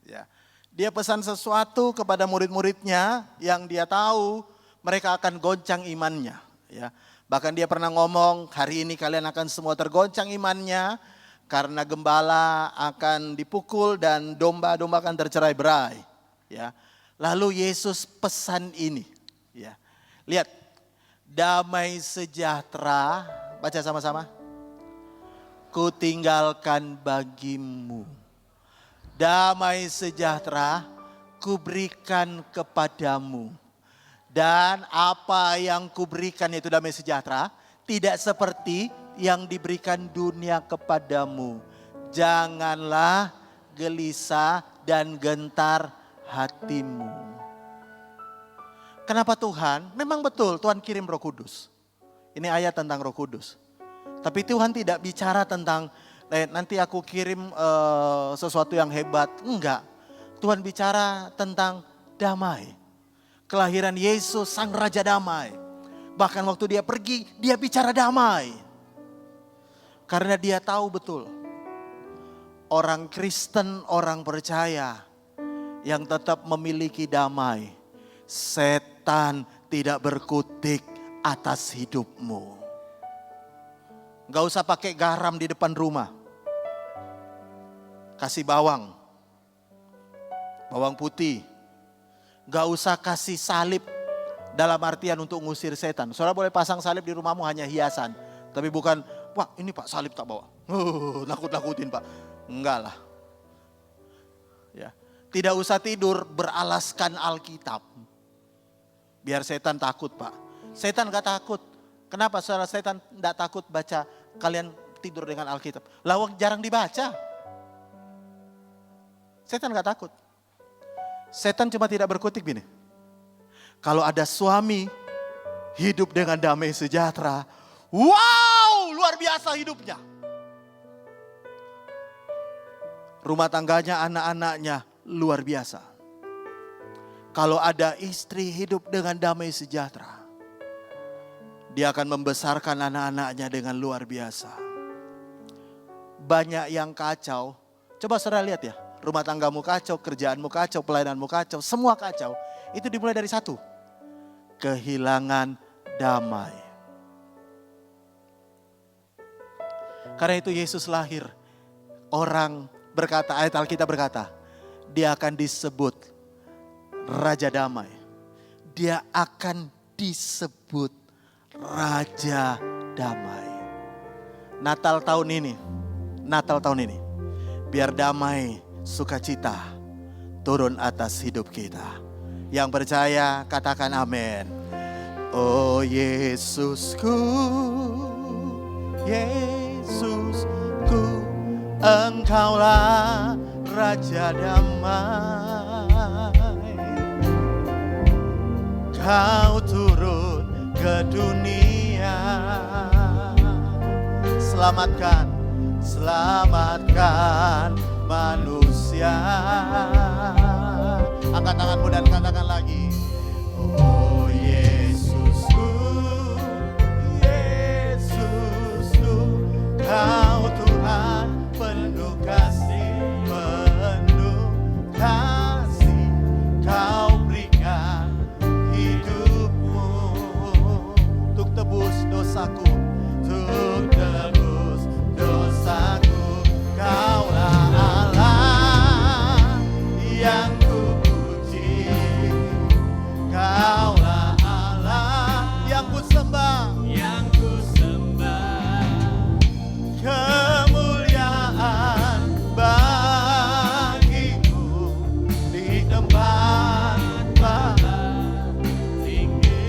Ya. Dia pesan sesuatu kepada murid-muridnya yang dia tahu mereka akan goncang imannya. Ya. Bahkan dia pernah ngomong, hari ini kalian akan semua tergoncang imannya karena gembala akan dipukul dan domba-domba akan tercerai-berai. Ya. Lalu Yesus pesan ini. Ya. Lihat, damai sejahtera, baca sama-sama. Ku tinggalkan bagimu. Damai sejahtera ku berikan kepadamu. Dan apa yang ku berikan itu damai sejahtera, tidak seperti yang diberikan dunia kepadamu. Janganlah gelisah dan gentar hatimu. Kenapa Tuhan? Memang betul Tuhan kirim Roh Kudus. Ini ayat tentang Roh Kudus. Tapi Tuhan tidak bicara tentang nanti aku kirim sesuatu yang hebat. Enggak. Tuhan bicara tentang damai. Kelahiran Yesus sang Raja Damai. Bahkan waktu dia pergi, dia bicara damai. Karena dia tahu betul. Orang Kristen, orang percaya yang tetap memiliki damai. Setan tidak berkutik atas hidupmu. Gak usah pakai garam di depan rumah. Kasih bawang. Bawang putih. Gak usah kasih salib dalam artian untuk ngusir setan. Saudara boleh pasang salib di rumahmu hanya hiasan. Tapi bukan, wah ini Pak salib tak bawa. Nakut-nakutin Pak. Enggak lah. Ya. Tidak usah tidur beralaskan Alkitab. Biar setan takut Pak. Setan gak takut. Kenapa saudara setan gak takut baca kalian tidur dengan Alkitab? Lawang jarang dibaca. Setan gak takut. Setan cuma tidak berkutik gini. Kalau ada suami hidup dengan damai sejahtera. Wow, luar biasa hidupnya. Rumah tangganya, anak-anaknya luar biasa. Kalau ada istri hidup dengan damai sejahtera. Dia akan membesarkan anak-anaknya dengan luar biasa. Banyak yang kacau. Coba saudara lihat ya. Rumah tanggamu kacau, kerjaanmu kacau, pelayananmu kacau. Semua kacau. Itu dimulai dari satu. Kehilangan damai. Karena itu Yesus lahir. Orang berkata, ayat Alkitab berkata. Dia akan disebut Raja Damai. Dia akan disebut Raja Damai. Natal tahun ini, biar damai, sukacita turun atas hidup kita. Yang percaya katakan amin. Oh Yesusku, Yesusku, Engkaulah Raja Damai. Kau turun ke dunia, selamatkan manusia. Angkat tanganmu dan katakan lagi. Oh Yesusku, Yesusku, Kau Tuhan penuh kasih, Kau berikan hidupmu untuk tebus dosaku, Kaulah Allah yang kupuji, Kaulah Allah yang kusembah, kemuliaan bagimu di tempat maha tinggi.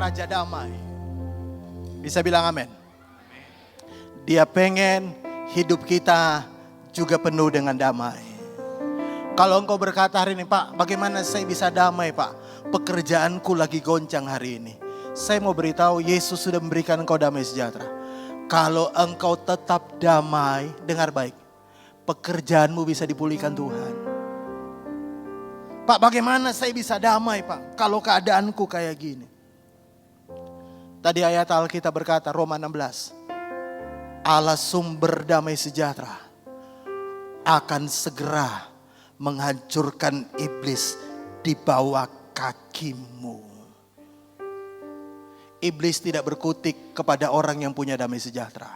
Raja Damai. Bisa bilang amin? Dia pengen hidup kita juga penuh dengan damai. Kalau engkau berkata hari ini, Pak, bagaimana saya bisa damai Pak? Pekerjaanku lagi goncang hari ini. Saya mau beritahu, Yesus sudah memberikan engkau damai sejahtera. Kalau engkau tetap damai, dengar baik, pekerjaanmu bisa dipulihkan Tuhan. Pak, bagaimana saya bisa damai, Pak, kalau keadaanku kayak gini? Tadi ayat Alkitab berkata, Roma 16, Allah sumber damai sejahtera akan segera menghancurkan iblis di bawah kakimu. Iblis tidak berkutik kepada orang yang punya damai sejahtera.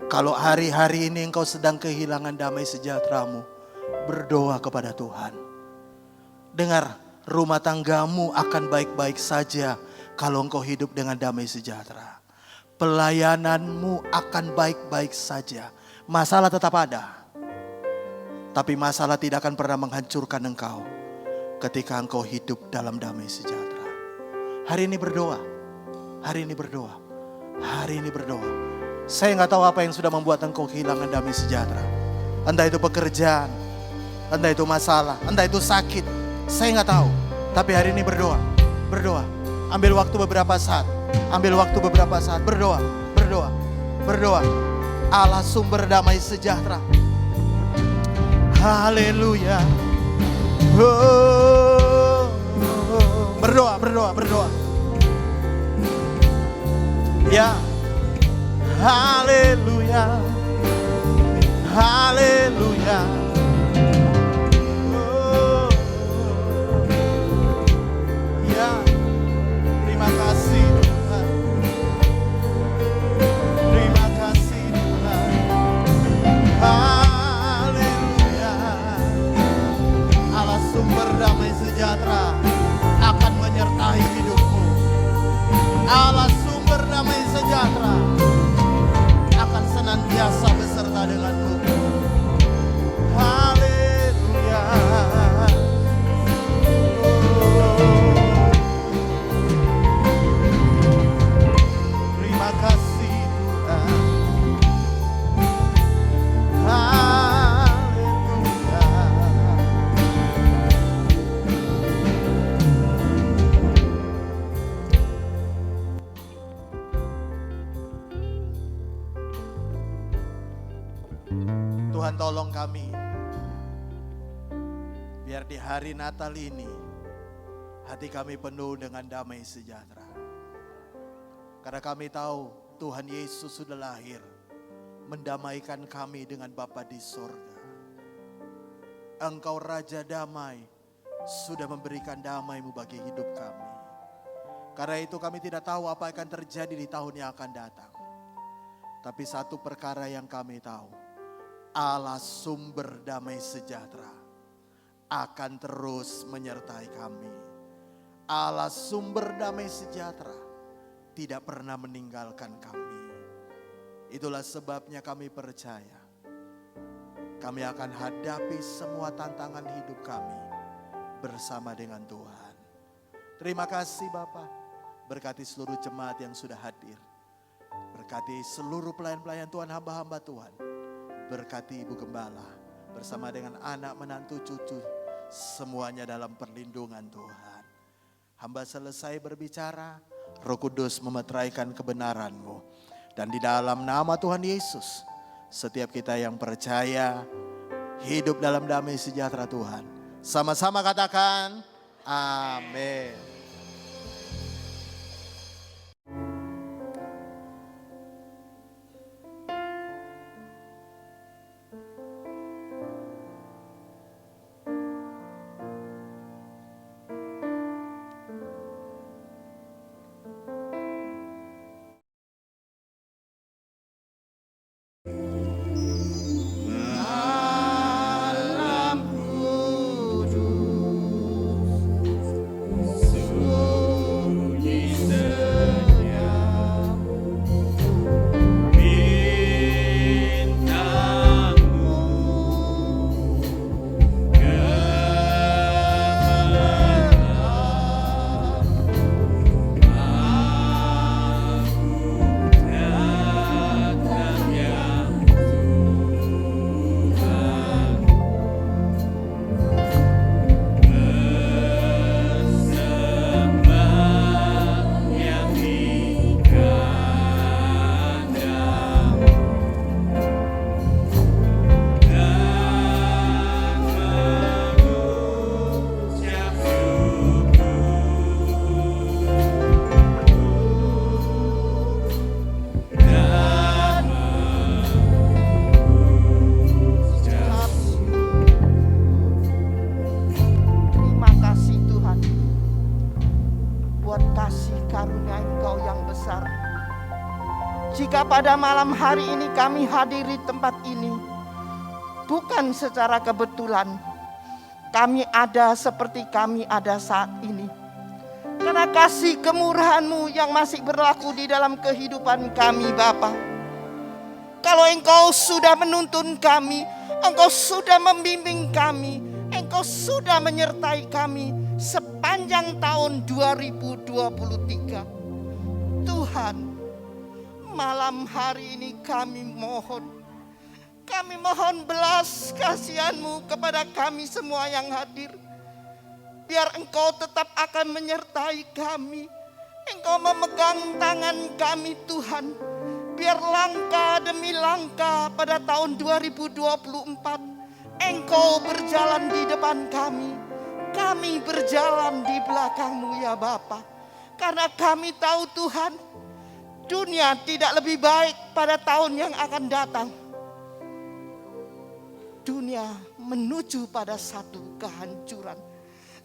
Kalau hari-hari ini engkau sedang kehilangan damai sejahteramu, berdoa kepada Tuhan. Dengar, rumah tanggamu akan baik-baik saja kalau engkau hidup dengan damai sejahtera. Pelayananmu akan baik-baik saja. Masalah tetap ada. Tapi masalah tidak akan pernah menghancurkan engkau ketika engkau hidup dalam damai sejahtera. Hari ini berdoa. Hari ini berdoa. Hari ini berdoa. Saya nggak tahu apa yang sudah membuat engkau kehilangan damai sejahtera. Entah itu pekerjaan, entah itu masalah, entah itu sakit. Saya nggak tahu. Tapi hari ini berdoa. Berdoa. Ambil waktu beberapa saat. Ambil waktu beberapa saat. Berdoa. Berdoa. Berdoa. Allah sumber damai sejahtera. Haleluya. Oh. Berdoa, berdoa, berdoa. Ya. Haleluya. Haleluya. Oh. Ya. Terima kasih Tuhan. Terima kasih Tuhan. Haleluya. Allah sumber damai sejahtera akan menyertai hidupmu. Allah sumber damai sejahtera akan senantiasa beserta denganmu. Haleluya. Terima kasih Tuhan. Haleluya. Tuhan tolong kami, biar di hari Natal ini hati kami penuh dengan damai sejahtera. Karena kami tahu Tuhan Yesus sudah lahir mendamaikan kami dengan Bapa di sorga. Engkau Raja Damai sudah memberikan damai-Mu bagi hidup kami. Karena itu kami tidak tahu apa akan terjadi di tahun yang akan datang. Tapi satu perkara yang kami tahu, Allah sumber damai sejahtera akan terus menyertai kami. Allah sumber damai sejahtera tidak pernah meninggalkan kami. Itulah sebabnya kami percaya kami akan hadapi semua tantangan hidup kami bersama dengan Tuhan. Terima kasih Bapa, berkati seluruh jemaat yang sudah hadir. Berkati seluruh pelayan-pelayan Tuhan, hamba-hamba Tuhan. Berkati Ibu Gembala bersama dengan anak, menantu, cucu, semuanya dalam perlindungan Tuhan. Hamba selesai berbicara, Roh Kudus memeteraikan kebenaran-Mu. Dan di dalam nama Tuhan Yesus, setiap kita yang percaya hidup dalam damai sejahtera Tuhan. Sama-sama katakan, amin. buat kasih karunia Engkau yang besar. Jika pada malam hari ini kami hadir di tempat ini, bukan secara kebetulan, kami ada seperti kami ada saat ini. Karena kasih kemurahan-Mu yang masih berlaku di dalam kehidupan kami, Bapa. Kalau Engkau sudah menuntun kami, Engkau sudah membimbing kami, Engkau sudah menyertai kami sepanjang tahun 2023. Tuhan, malam hari ini kami mohon belas kasihan-Mu kepada kami semua yang hadir. Biar Engkau tetap akan menyertai kami. Engkau memegang tangan kami, Tuhan. Biar langkah demi langkah pada tahun 2024 Engkau berjalan di depan kami. Kami berjalan di belakang-Mu ya Bapa. Karena kami tahu Tuhan, dunia tidak lebih baik pada tahun yang akan datang. Dunia menuju pada satu kehancuran.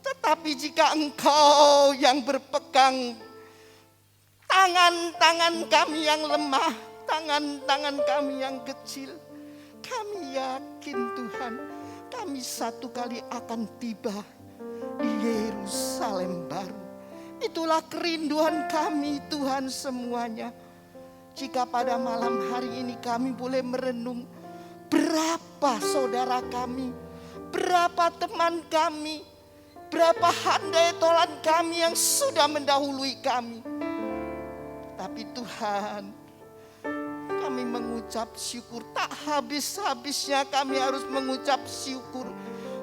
Tetapi jika Engkau yang berpegang tangan-tangan kami yang lemah, tangan-tangan kami yang kecil, kami yakin Tuhan, kami satu kali akan tiba di Yerusalem baru. Itulah kerinduan kami Tuhan semuanya. Jika pada malam hari ini kami boleh merenung berapa saudara kami, berapa teman kami, berapa handai tolan kami yang sudah mendahului kami. Tapi Tuhan, kami mengucap syukur. Tak habis-habisnya kami harus mengucap syukur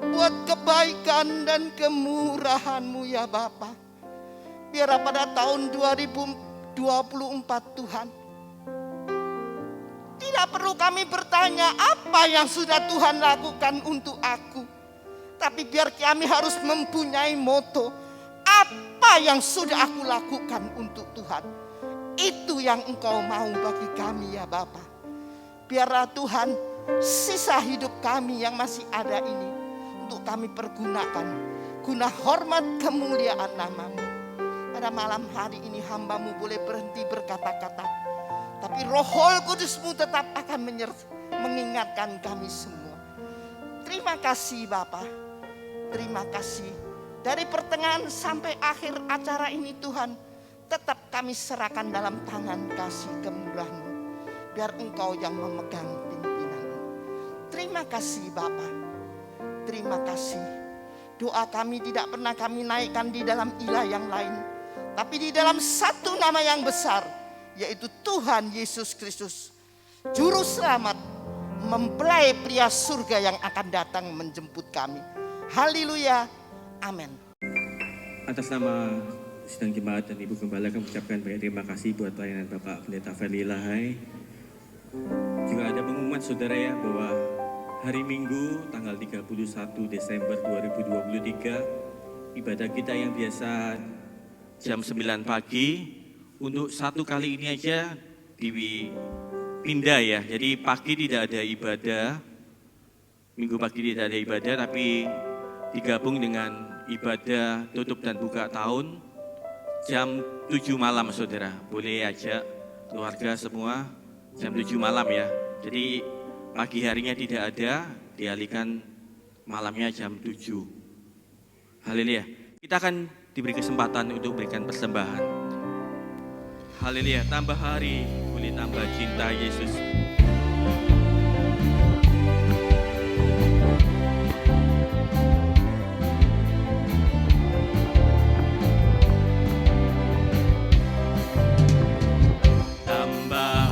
buat kebaikan dan kemurahan-Mu ya Bapa. Biar pada tahun 2024 Tuhan, tidak perlu kami bertanya apa yang sudah Tuhan lakukan untuk aku. Tapi biar kami harus mempunyai moto, apa yang sudah aku lakukan untuk Tuhan. Itu yang Engkau mau bagi kami ya Bapa. Biarlah Tuhan sisa hidup kami yang masih ada ini untuk kami pergunakan guna hormat kemuliaan nama-Mu. Pada malam hari ini hamba-Mu boleh berhenti berkata-kata, tapi Roh Kudus-Mu tetap akan mengingatkan kami semua. Terima kasih Bapa. Terima kasih. Dari pertengahan sampai akhir acara ini Tuhan, tetap kami serahkan dalam tangan kasih kemurahan-Mu. Biar Engkau yang memegang pimpinan-Mu. Terima kasih Bapa. Terima kasih. Doa kami tidak pernah kami naikkan di dalam ilah yang lain, tapi di dalam satu nama yang besar, yaitu Tuhan Yesus Kristus, Juru Selamat, mempelai pria surga yang akan datang menjemput kami. Haleluya, amin. Atas nama sidang jemaat dan Ibu Gembala, kami ucapkan banyak terima kasih buat pelayanan Bapak Pendeta Ferli Lahai. Juga ada pengumuman saudara ya, bahwa hari Minggu tanggal 31 Desember 2023 ibadah kita yang biasa jam 9 pagi, untuk satu kali ini aja dipindah ya. Jadi pagi tidak ada ibadah, Minggu pagi tidak ada ibadah, tapi digabung dengan ibadah tutup dan buka tahun jam 7 malam saudara. Boleh aja keluarga semua jam 7 malam ya. Jadi pagi harinya tidak ada, dialihkan malamnya jam 7. Haleluya. Kita akan diberi kesempatan untuk berikan persembahan. Haleluya. Tambah hari, boleh tambah cinta Yesus. Tambah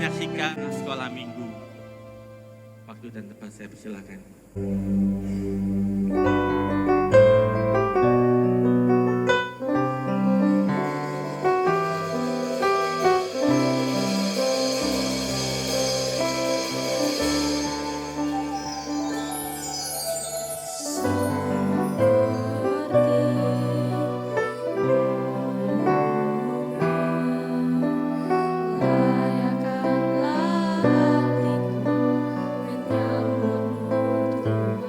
menyaksikan sekolah minggu. Waktu dan tempat saya persilakan. Layakanlah hatiku menyambut Tuhan.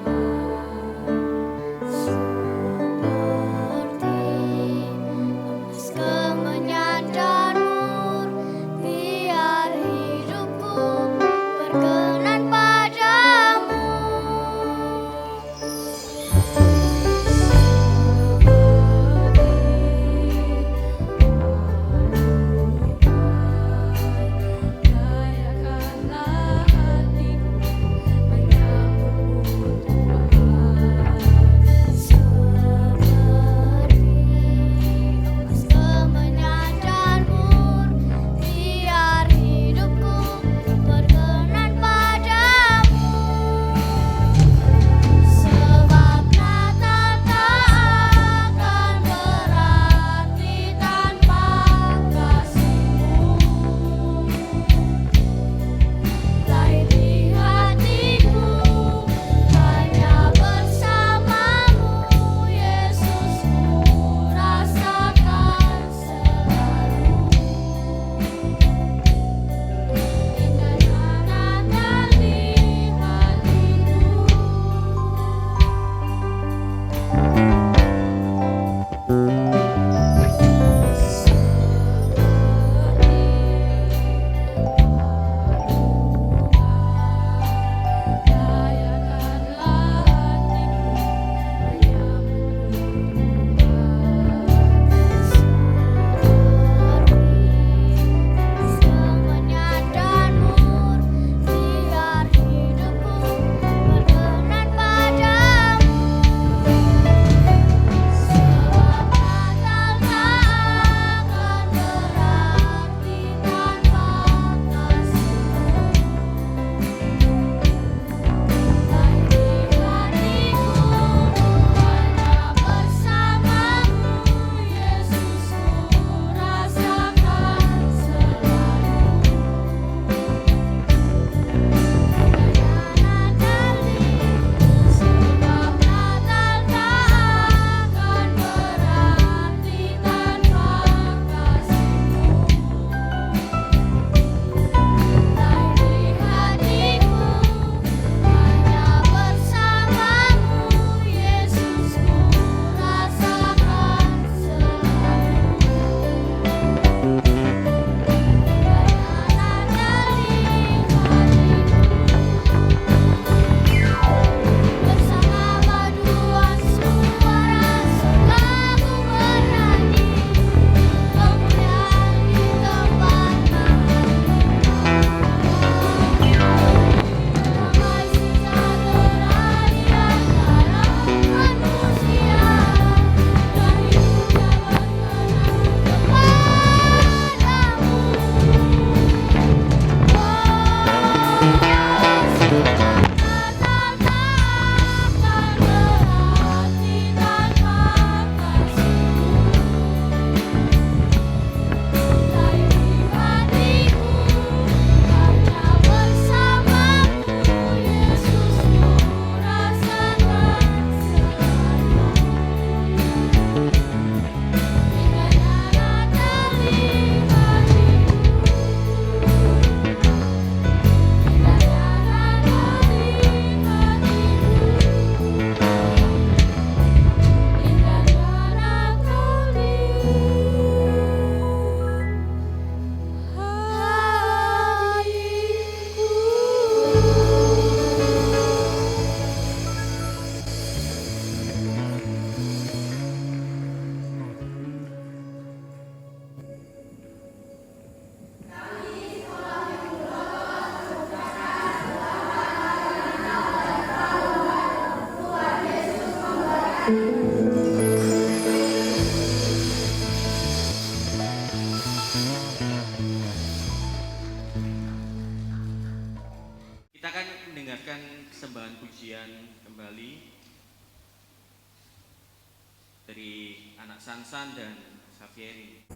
Sansan dan Xavieri.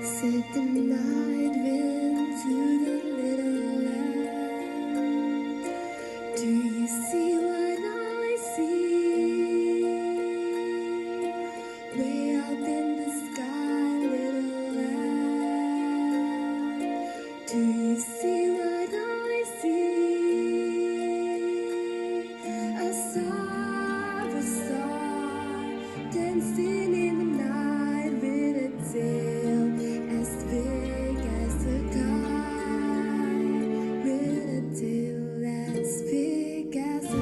Said the night wind to the little lamb. Do you see what I see? Way up in the sky, little lamb. Do you see what I see? A star dancing in the night with a tail as big as the sky, with a tail as big as the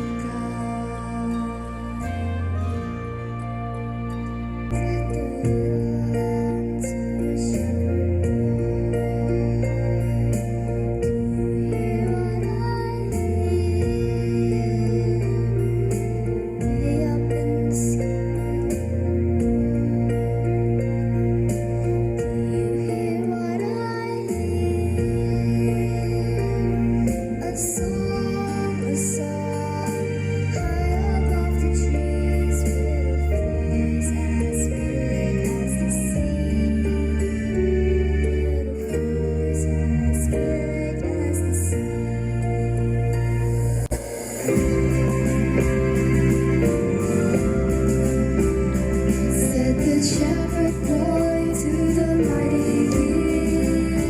Said the shepherd boy to the mighty king,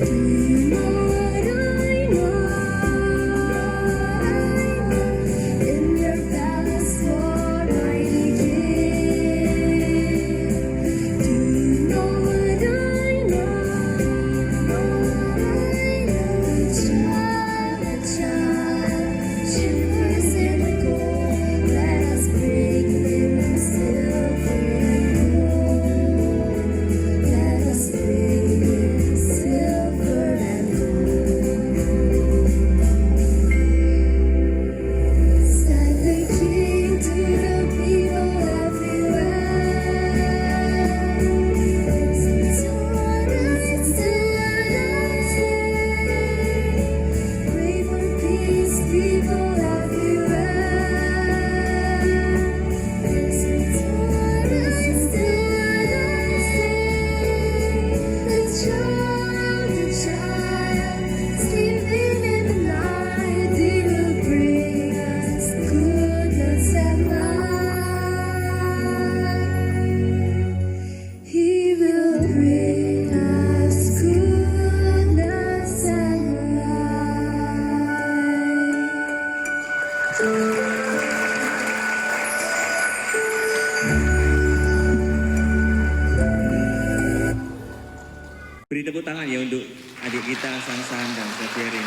do you know what I know? In your palace, Lord, mighty king, do you know what I know? The child, shivers in the cold. Let us bring him silver and gold. Let us bring him silver and gold. Said the king to the people everywhere. Pray for peace, people everywhere. Sleeping in the night, He will bring us goodness and light. He will bring us goodness and Beri tepuk tangan ya untuk adik kita Sansan dan Xavieri.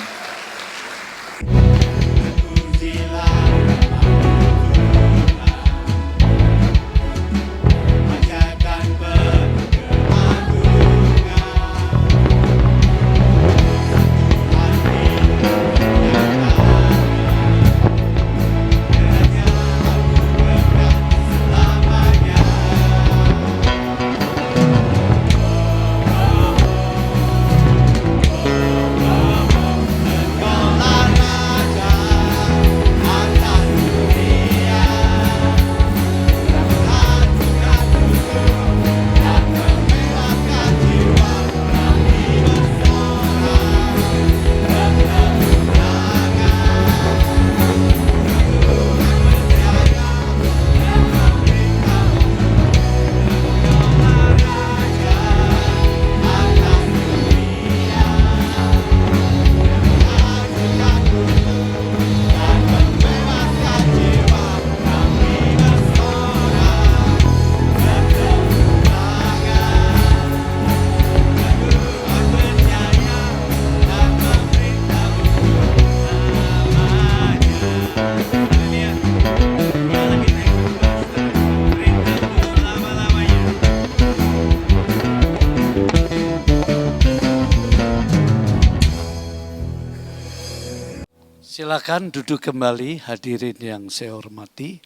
Silakan duduk kembali hadirin yang saya hormati.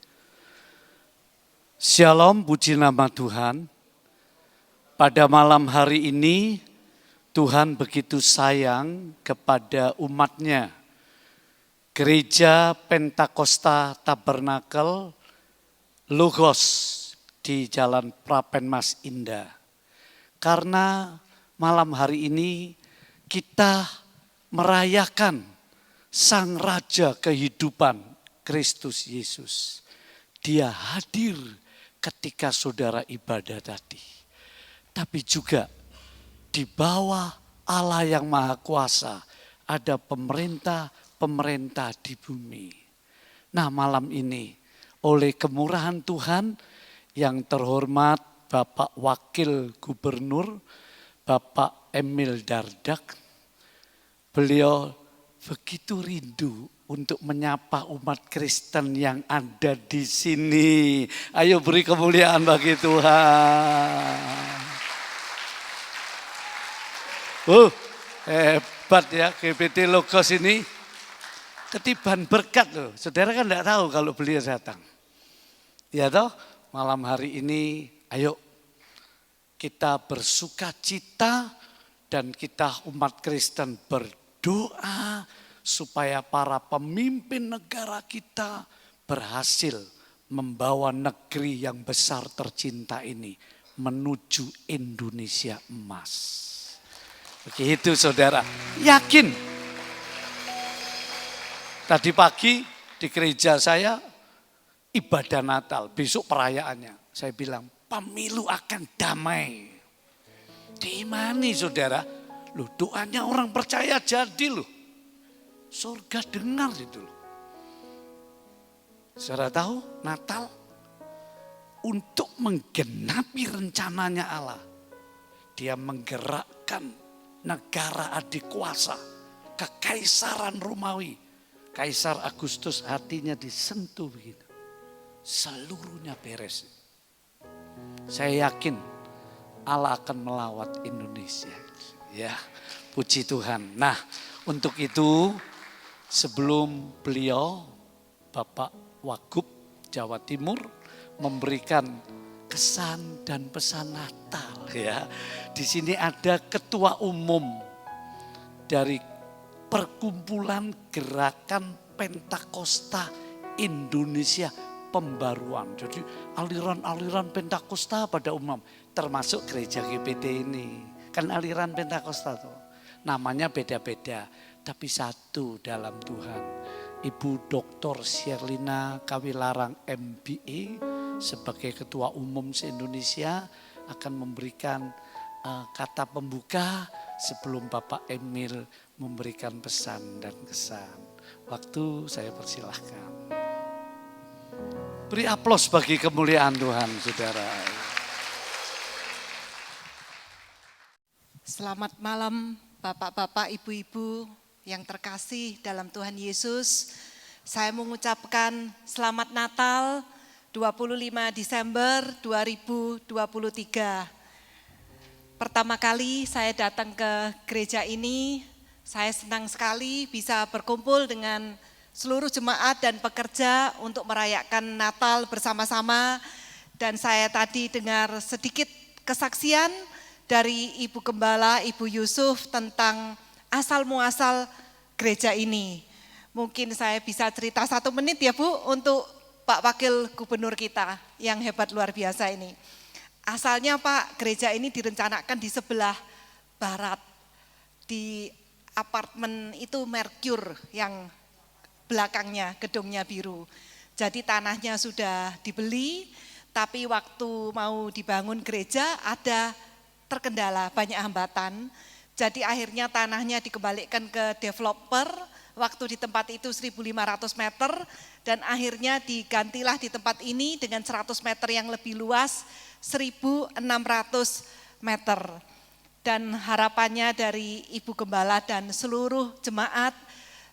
Shalom, puji nama Tuhan. Pada malam hari ini Tuhan begitu sayang kepada umatnya. Gereja Pentakosta Tabernakel Logos di Jalan Prapenmas Indah. Karena malam hari ini kita merayakan Sang Raja kehidupan Kristus Yesus. Dia hadir ketika saudara ibadah tadi. Tapi juga di bawah Allah yang Maha Kuasa ada pemerintah di bumi. Nah, malam ini oleh kemurahan Tuhan yang terhormat Bapak Wakil Gubernur Bapak Emil Dardak, beliau begitu rindu untuk menyapa umat Kristen yang ada di sini. Ayo beri kemuliaan bagi Tuhan. Hebat ya GBT Logos ini. Ketiban berkat loh. Saudara kan enggak tahu kalau beliau datang. Ya toh, malam hari ini ayo kita bersuka cita dan kita umat Kristen berdoa supaya para pemimpin negara kita berhasil membawa negeri yang besar tercinta ini menuju Indonesia emas. Begitu saudara, yakin. Tadi pagi di gereja saya ibadah Natal, besok perayaannya. Saya bilang pemilu akan damai. Diimani saudara, loh doanya orang percaya jadi loh. Surga dengar itu loh. Saudara tahu Natal untuk menggenapi rencananya Allah. Dia menggerakkan negara adik kuasa, kekaisaran Romawi. Kaisar Agustus hatinya disentuh begitu. Seluruhnya beres. Saya yakin Allah akan melawat Indonesia. Ya, puji Tuhan. Nah, untuk itu sebelum beliau Bapak Wagub Jawa Timur memberikan kesan dan pesan Natal ya. Di sini ada ketua umum dari Perkumpulan Gerakan Pentakosta Indonesia Pembaruan. Jadi aliran-aliran Pentakosta pada umum termasuk gereja GBT ini. Kan aliran Pentakosta tuh. Namanya beda-beda tapi satu dalam Tuhan. Ibu Dr. Sherlina Kawilarang MBA sebagai ketua umum se-Indonesia akan memberikan kata pembuka sebelum Bapak Emil memberikan pesan dan kesan. Waktu saya persilahkan. Beri aplaus bagi kemuliaan Tuhan, saudara. Selamat malam Bapak-bapak, Ibu-ibu yang terkasih dalam Tuhan Yesus. Saya mengucapkan selamat Natal 25 Desember 2023. Pertama kali saya datang ke gereja ini, saya senang sekali bisa berkumpul dengan seluruh jemaat dan pekerja untuk merayakan Natal bersama-sama. Dan saya tadi dengar sedikit kesaksian dari Ibu Gembala, Ibu Yusuf tentang asal muasal gereja ini. Mungkin saya bisa cerita 1 menit ya Bu untuk Pak Wakil Gubernur kita yang hebat luar biasa ini. Asalnya Pak, gereja ini direncanakan di sebelah barat, di apartemen itu Mercure yang belakangnya gedungnya biru. Jadi tanahnya sudah dibeli, tapi waktu mau dibangun gereja ada terkendala, banyak hambatan. Jadi akhirnya tanahnya dikembalikan ke developer, waktu di tempat itu 1.500 meter, dan akhirnya digantilah di tempat ini dengan 100 meter yang lebih luas, 1.600 meter. Dan harapannya dari Ibu Gembala dan seluruh jemaat,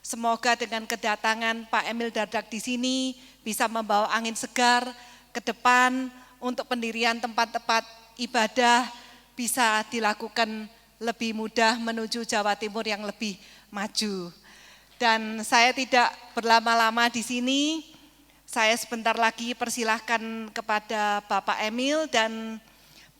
semoga dengan kedatangan Pak Emil Dardak di sini bisa membawa angin segar ke depan untuk pendirian tempat-tempat ibadah bisa dilakukan lebih mudah menuju Jawa Timur yang lebih maju. Dan saya tidak berlama-lama di sini, saya sebentar lagi persilahkan kepada Bapak Emil dan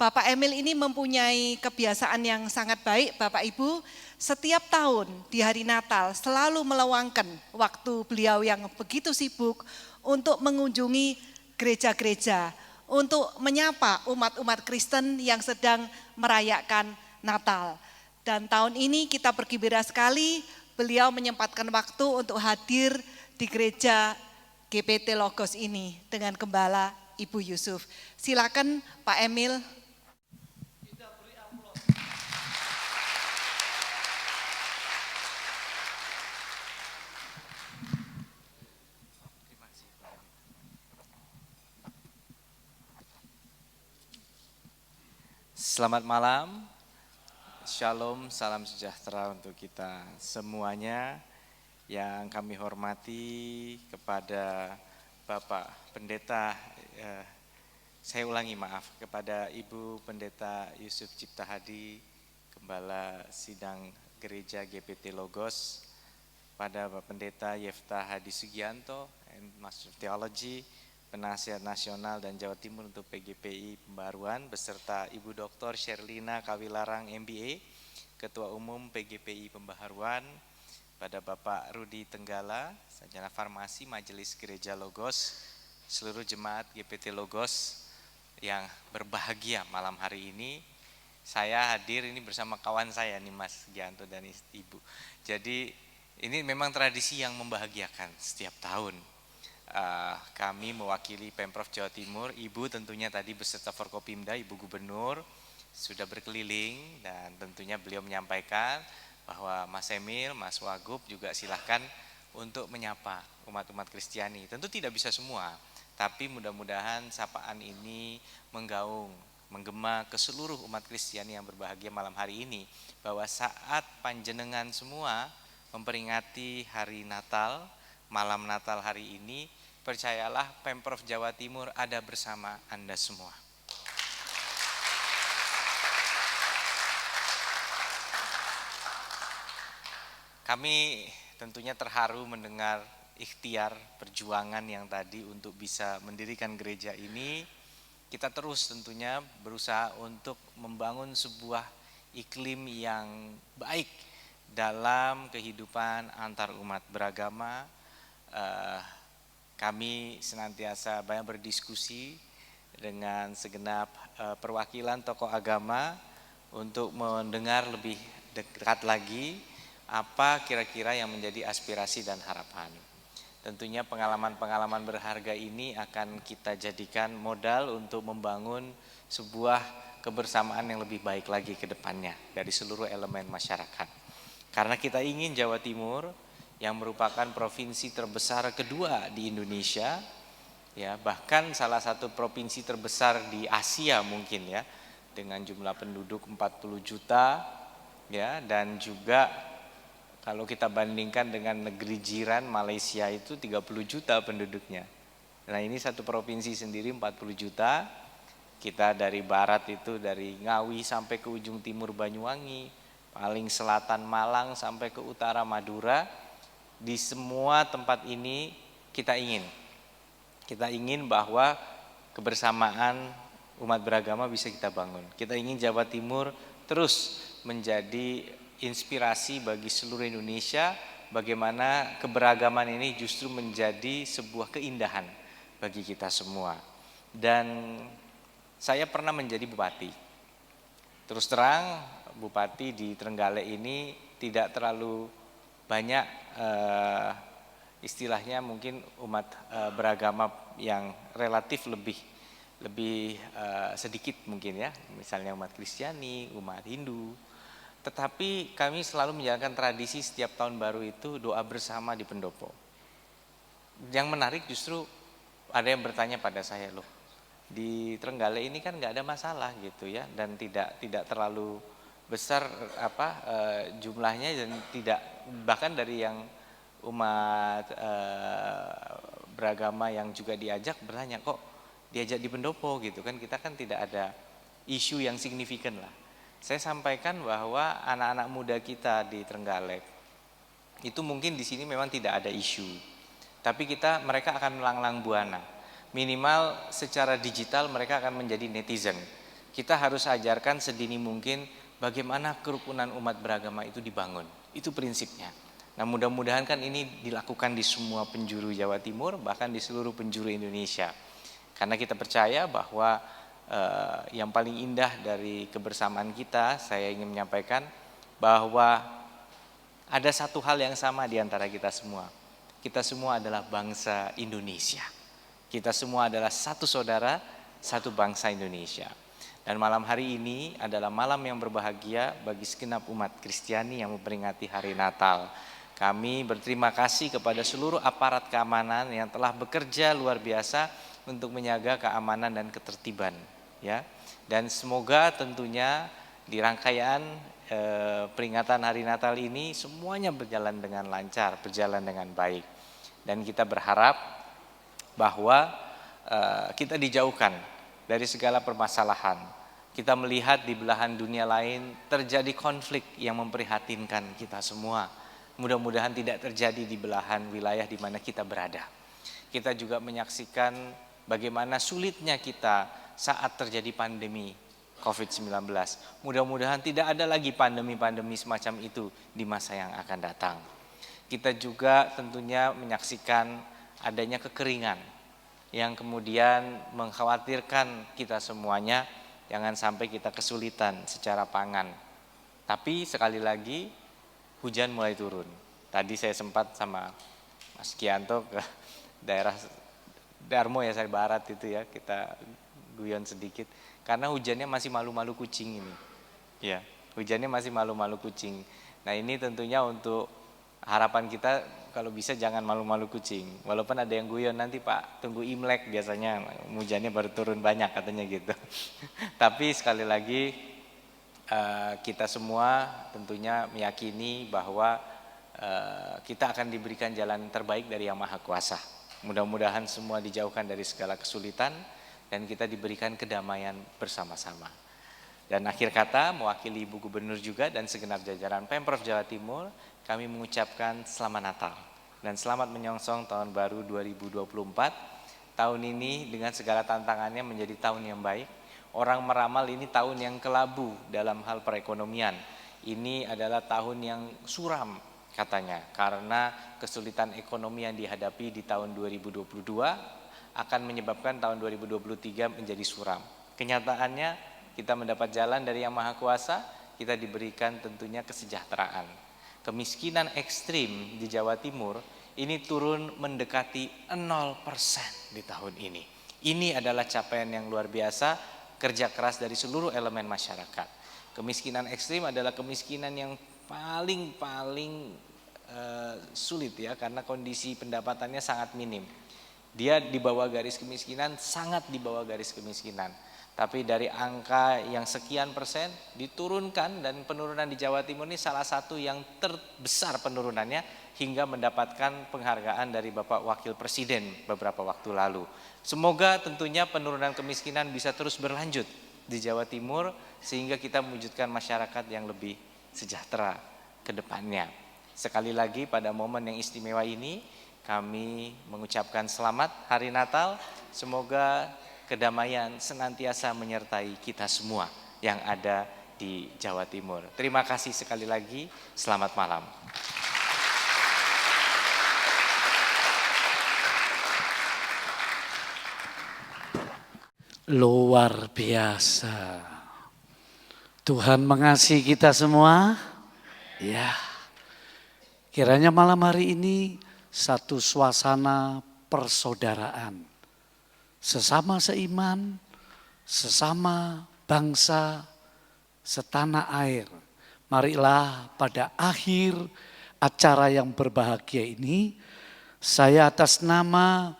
Bapak Emil ini mempunyai kebiasaan yang sangat baik, Bapak Ibu. Setiap tahun di hari Natal selalu meluangkan waktu beliau yang begitu sibuk untuk mengunjungi gereja-gereja, untuk menyapa umat-umat Kristen yang sedang merayakan Natal. Dan tahun ini kita bergembira sekali, beliau menyempatkan waktu untuk hadir di gereja GPT Logos ini dengan Gembala Ibu Yusuf. Silakan Pak Emil. Selamat malam, shalom, salam sejahtera untuk kita semuanya. Yang kami hormati kepada Bapak Pendeta, saya ulangi maaf, kepada Ibu Pendeta Yusuf Cipta Hadi, Gembala Sidang Gereja GPT Logos, pada Bapak Pendeta Yefta Hadi Sugianto, Master of Theology, Penasihat Nasional dan Jawa Timur untuk PGPI Pembaruan, beserta Ibu Dr. Sherlina Kawilarang MBA, Ketua Umum PGPI Pembaharuan, pada Bapak Rudi Tenggala, Sarjana Farmasi Majelis Gereja Logos, seluruh jemaat GPT Logos yang berbahagia malam hari ini. Saya hadir ini bersama kawan saya nih, Mas Gianto dan Ibu. Jadi ini memang tradisi yang membahagiakan setiap tahun. Kami mewakili Pemprov Jawa Timur, Ibu tentunya tadi beserta Forkopimda, Ibu Gubernur sudah berkeliling dan tentunya beliau menyampaikan bahwa Mas Emil, Mas Wagub juga silahkan untuk menyapa umat-umat Kristiani. Tentu tidak bisa semua, tapi mudah-mudahan sapaan ini menggaung, menggema ke seluruh umat Kristiani yang berbahagia malam hari ini, bahwa saat panjenengan semua memperingati hari Natal, malam Natal hari ini, percayalah Pemprov Jawa Timur ada bersama Anda semua. Kami tentunya terharu mendengar ikhtiar perjuangan yang tadi untuk bisa mendirikan gereja ini. Kita terus tentunya berusaha untuk membangun sebuah iklim yang baik dalam kehidupan antar umat beragama. Kami senantiasa banyak berdiskusi dengan segenap perwakilan tokoh agama untuk mendengar lebih dekat lagi apa kira-kira yang menjadi aspirasi dan harapan. Tentunya pengalaman-pengalaman berharga ini akan kita jadikan modal untuk membangun sebuah kebersamaan yang lebih baik lagi ke depannya dari seluruh elemen masyarakat. Karena kita ingin Jawa Timur yang merupakan provinsi terbesar kedua di Indonesia, ya bahkan salah satu provinsi terbesar di Asia mungkin ya, dengan jumlah penduduk 40 juta ya, dan juga kalau kita bandingkan dengan negeri jiran Malaysia itu 30 juta penduduknya. Nah ini satu provinsi sendiri 40 juta, kita dari barat itu dari Ngawi sampai ke ujung timur Banyuwangi, paling selatan Malang sampai ke utara Madura. Di semua tempat ini kita ingin bahwa kebersamaan umat beragama bisa kita bangun. Kita ingin Jawa Timur terus menjadi inspirasi bagi seluruh Indonesia, bagaimana keberagaman ini justru menjadi sebuah keindahan bagi kita semua. Dan saya pernah menjadi bupati. Terus terang, bupati di Trenggalek ini tidak terlalu banyak istilahnya mungkin umat beragama yang relatif lebih sedikit mungkin ya, misalnya umat Kristiani, umat Hindu. Tetapi kami selalu menjalankan tradisi setiap tahun baru itu doa bersama di pendopo. Yang menarik justru ada yang bertanya pada saya, loh di Trenggalek ini kan nggak ada masalah gitu ya, dan tidak terlalu besar jumlahnya, dan tidak bahkan dari yang umat beragama yang juga diajak bertanya, kok diajak di pendopo gitu kan, kita kan tidak ada isu yang signifikan lah. Saya sampaikan bahwa anak-anak muda kita di Trenggalek itu mungkin di sini memang tidak ada isu, tapi mereka akan melanglang buana. Minimal secara digital mereka akan menjadi netizen. Kita harus ajarkan sedini mungkin bagaimana kerukunan umat beragama itu dibangun. Itu prinsipnya. Nah, mudah-mudahan kan ini dilakukan di semua penjuru Jawa Timur, bahkan di seluruh penjuru Indonesia. Karena kita percaya bahwa yang paling indah dari kebersamaan kita, saya ingin menyampaikan bahwa ada satu hal yang sama di antara kita semua. Kita semua adalah bangsa Indonesia. Kita semua adalah satu saudara, satu bangsa Indonesia. Dan malam hari ini adalah malam yang berbahagia bagi segenap umat Kristiani yang memperingati hari Natal. Kami berterima kasih kepada seluruh aparat keamanan yang telah bekerja luar biasa untuk menjaga keamanan dan ketertiban, ya. Dan semoga tentunya di rangkaian peringatan hari Natal ini semuanya berjalan dengan lancar, berjalan dengan baik. Dan kita berharap bahwa kita dijauhkan dari segala permasalahan. Kita melihat di belahan dunia lain terjadi konflik yang memprihatinkan kita semua. Mudah-mudahan tidak terjadi di belahan wilayah di mana kita berada. Kita juga menyaksikan bagaimana sulitnya kita saat terjadi pandemi COVID-19. Mudah-mudahan tidak ada lagi pandemi-pandemi semacam itu di masa yang akan datang. Kita juga tentunya menyaksikan adanya kekeringan yang kemudian mengkhawatirkan kita semuanya. Jangan sampai kita kesulitan secara pangan. Tapi sekali lagi hujan mulai turun. Tadi saya sempat sama Mas Kianto ke daerah Darmo ya, saya barat itu ya, kita guyon sedikit. Karena hujannya masih malu-malu kucing ini. Ya, hujannya masih malu-malu kucing. Nah, ini tentunya untuk harapan kita kalau bisa jangan malu-malu kucing. Walaupun ada yang guyon nanti Pak, tunggu Imlek biasanya hujannya baru turun banyak katanya gitu. Tapi sekali lagi kita semua tentunya meyakini bahwa kita akan diberikan jalan terbaik dari Yang Maha Kuasa. Mudah-mudahan semua dijauhkan dari segala kesulitan dan kita diberikan kedamaian bersama-sama. Dan akhir kata mewakili Ibu Gubernur juga dan segenap jajaran Pemprov Jawa Timur, kami mengucapkan selamat Natal dan selamat menyongsong tahun baru 2024. Tahun ini dengan segala tantangannya menjadi tahun yang baik. Orang meramal ini tahun yang kelabu dalam hal perekonomian. Ini adalah tahun yang suram katanya karena kesulitan ekonomi yang dihadapi di tahun 2022 akan menyebabkan tahun 2023 menjadi suram. Kenyataannya kita mendapat jalan dari Yang Maha Kuasa, kita diberikan tentunya kesejahteraan. Kemiskinan ekstrim di Jawa Timur ini turun mendekati 0% di tahun ini. Ini adalah capaian yang luar biasa, kerja keras dari seluruh elemen masyarakat. Kemiskinan ekstrim adalah kemiskinan yang paling sulit ya, karena kondisi pendapatannya sangat minim. Dia di bawah garis kemiskinan, sangat di bawah garis kemiskinan. Tapi dari angka yang sekian persen diturunkan, dan penurunan di Jawa Timur ini salah satu yang terbesar penurunannya hingga mendapatkan penghargaan dari Bapak Wakil Presiden beberapa waktu lalu. Semoga tentunya penurunan kemiskinan bisa terus berlanjut di Jawa Timur sehingga kita mewujudkan masyarakat yang lebih sejahtera ke depannya. Sekali lagi pada momen yang istimewa ini kami mengucapkan selamat Hari Natal. Semoga kedamaian senantiasa menyertai kita semua yang ada di Jawa Timur. Terima kasih sekali lagi, selamat malam. Luar biasa. Tuhan mengasihi kita semua. Ya. Kiranya malam hari ini satu suasana persaudaraan. Sesama seiman, sesama bangsa, setanah air. Marilah pada akhir acara yang berbahagia ini, saya atas nama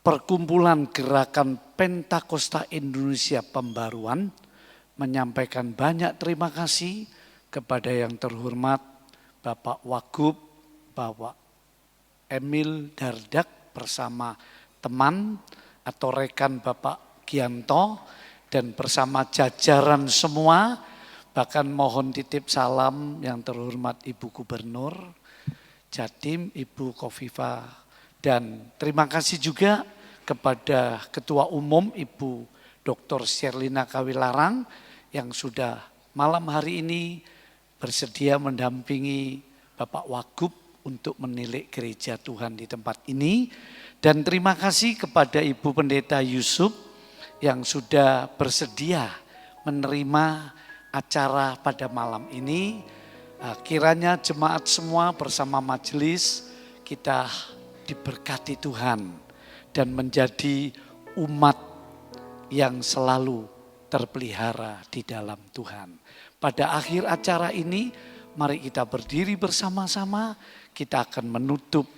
Perkumpulan Gerakan Pentakosta Indonesia Pembaruan menyampaikan banyak terima kasih kepada yang terhormat Bapak Wagub, Bapak Emil Dardak bersama teman atau rekan Bapak Gianto dan bersama jajaran semua, bahkan mohon titip salam yang terhormat Ibu Gubernur Jatim, Ibu Khofifah, dan terima kasih juga kepada Ketua Umum Ibu Dr. Sherlina Kawilarang yang sudah malam hari ini bersedia mendampingi Bapak Wagub untuk menilik gereja Tuhan di tempat ini. Dan terima kasih kepada Ibu Pendeta Yusuf yang sudah bersedia menerima acara pada malam ini. Kiranya jemaat semua bersama majelis kita diberkati Tuhan dan menjadi umat yang selalu terpelihara di dalam Tuhan. Pada akhir acara ini, mari kita berdiri bersama-sama. Kita akan menutup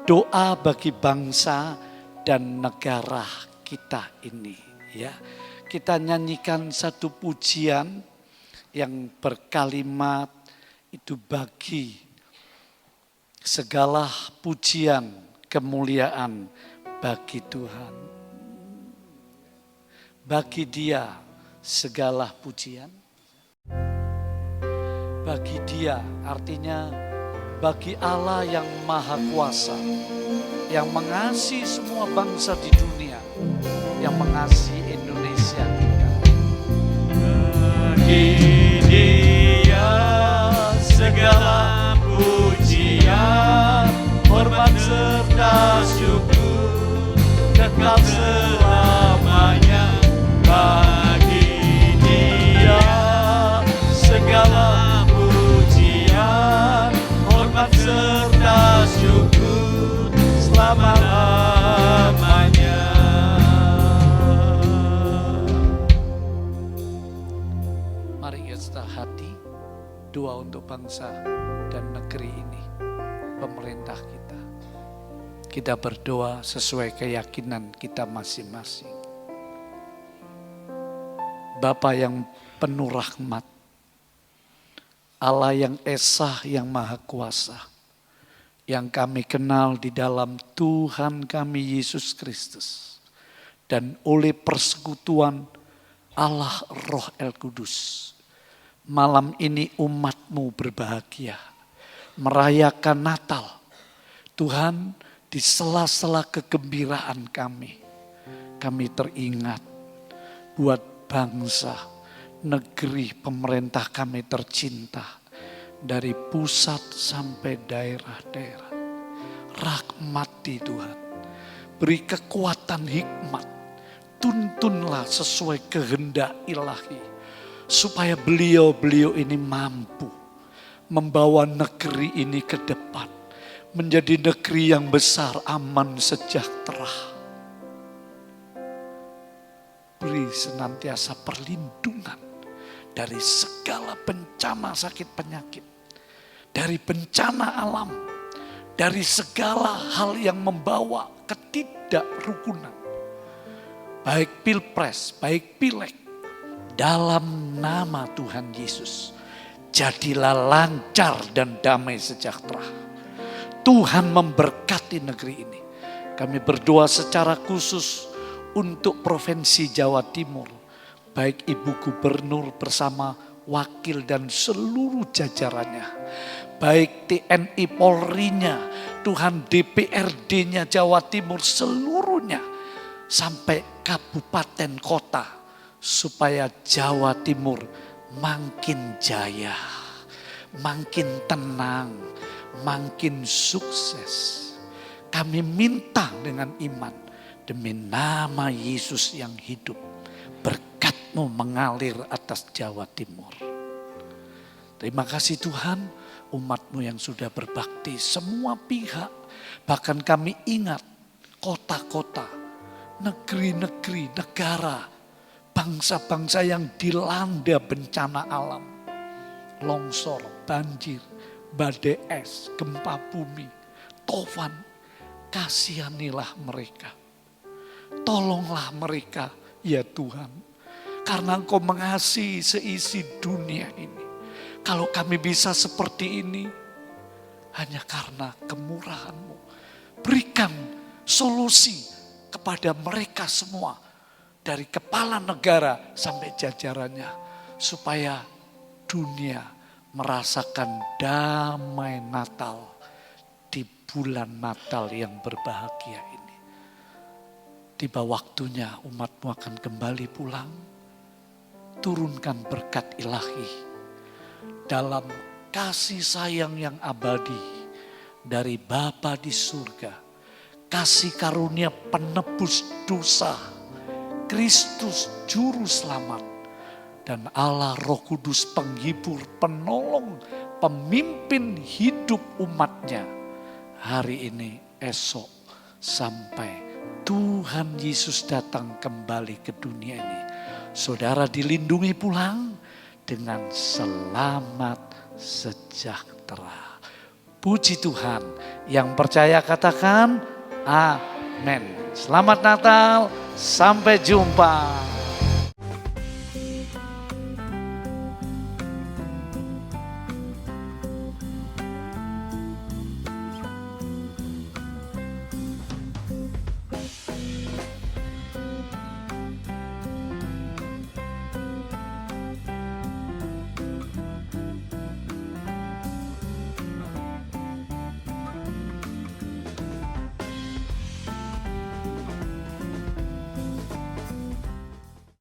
doa bagi bangsa dan negara kita ini. Ya, kita nyanyikan satu pujian yang berkalimat itu bagi segala pujian kemuliaan bagi Tuhan. Bagi Dia segala pujian. Bagi Dia artinya bagi Allah yang maha kuasa, yang mengasihi semua bangsa di dunia, yang mengasihi Indonesia kita. Bagi Dia segala pujian, hormat serta syukur kekal selamanya. Bagi Dia segala pujian, hormat serta syukur selama-lamanya. Mari kita hati doa untuk bangsa dan negeri ini, pemerintah kita. Kita berdoa sesuai keyakinan kita masing-masing. Bapa yang penuh rahmat, Allah yang esa, yang maha kuasa, yang kami kenal di dalam Tuhan kami Yesus Kristus, dan oleh persekutuan Allah Roh El Kudus. Malam ini umat-Mu berbahagia, merayakan Natal. Tuhan, di sela-sela kegembiraan kami teringat buat bangsa, negeri, pemerintah kami tercinta, dari pusat sampai daerah-daerah. Rahmati Tuhan, beri kekuatan hikmat, tuntunlah sesuai kehendak ilahi, supaya beliau-beliau ini mampu membawa negeri ini ke depan, menjadi negeri yang besar, aman, sejahtera. Beri senantiasa perlindungan dari segala bencana sakit penyakit, dari bencana alam, dari segala hal yang membawa ketidakrukunan, baik pilpres, baik pileg. Dalam nama Tuhan Yesus, jadilah lancar dan damai sejahtera. Tuhan memberkati negeri ini. Kami berdoa secara khusus untuk Provinsi Jawa Timur, baik Ibu Gubernur bersama wakil dan seluruh jajarannya, baik TNI Polri-nya, Tuhan DPRD-nya Jawa Timur seluruhnya, sampai kabupaten kota, supaya Jawa Timur makin jaya, makin tenang, makin sukses. Kami minta dengan iman, demi nama Yesus yang hidup, berkat-Mu mengalir atas Jawa Timur. Terima kasih Tuhan, umat-Mu yang sudah berbakti semua pihak. Bahkan kami ingat kota-kota, negeri-negeri, negara, bangsa-bangsa yang dilanda bencana alam. Longsor, banjir, badai es, gempa bumi, tofan. Kasihanilah mereka. Tolonglah mereka ya Tuhan. Karena Engkau mengasihi seisi dunia ini. Kalau kami bisa seperti ini, hanya karena kemurahan-Mu. Berikan solusi kepada mereka semua. Dari kepala negara sampai jajarannya. Supaya dunia merasakan damai Natal di bulan Natal yang berbahagia ini. tiba waktunya umatmu akan kembali pulang. Turunkan berkat ilahi dalam kasih sayang yang abadi dari Bapa di surga. Kasih karunia penebus dosa, Kristus Juru Selamat, dan Allah Roh Kudus penghibur, penolong, pemimpin hidup umatnya. Hari ini, esok, sampai Tuhan Yesus datang kembali ke dunia ini. Saudara dilindungi pulang dengan selamat sejahtera. Puji Tuhan, yang percaya katakan amin. Selamat Natal, sampai jumpa.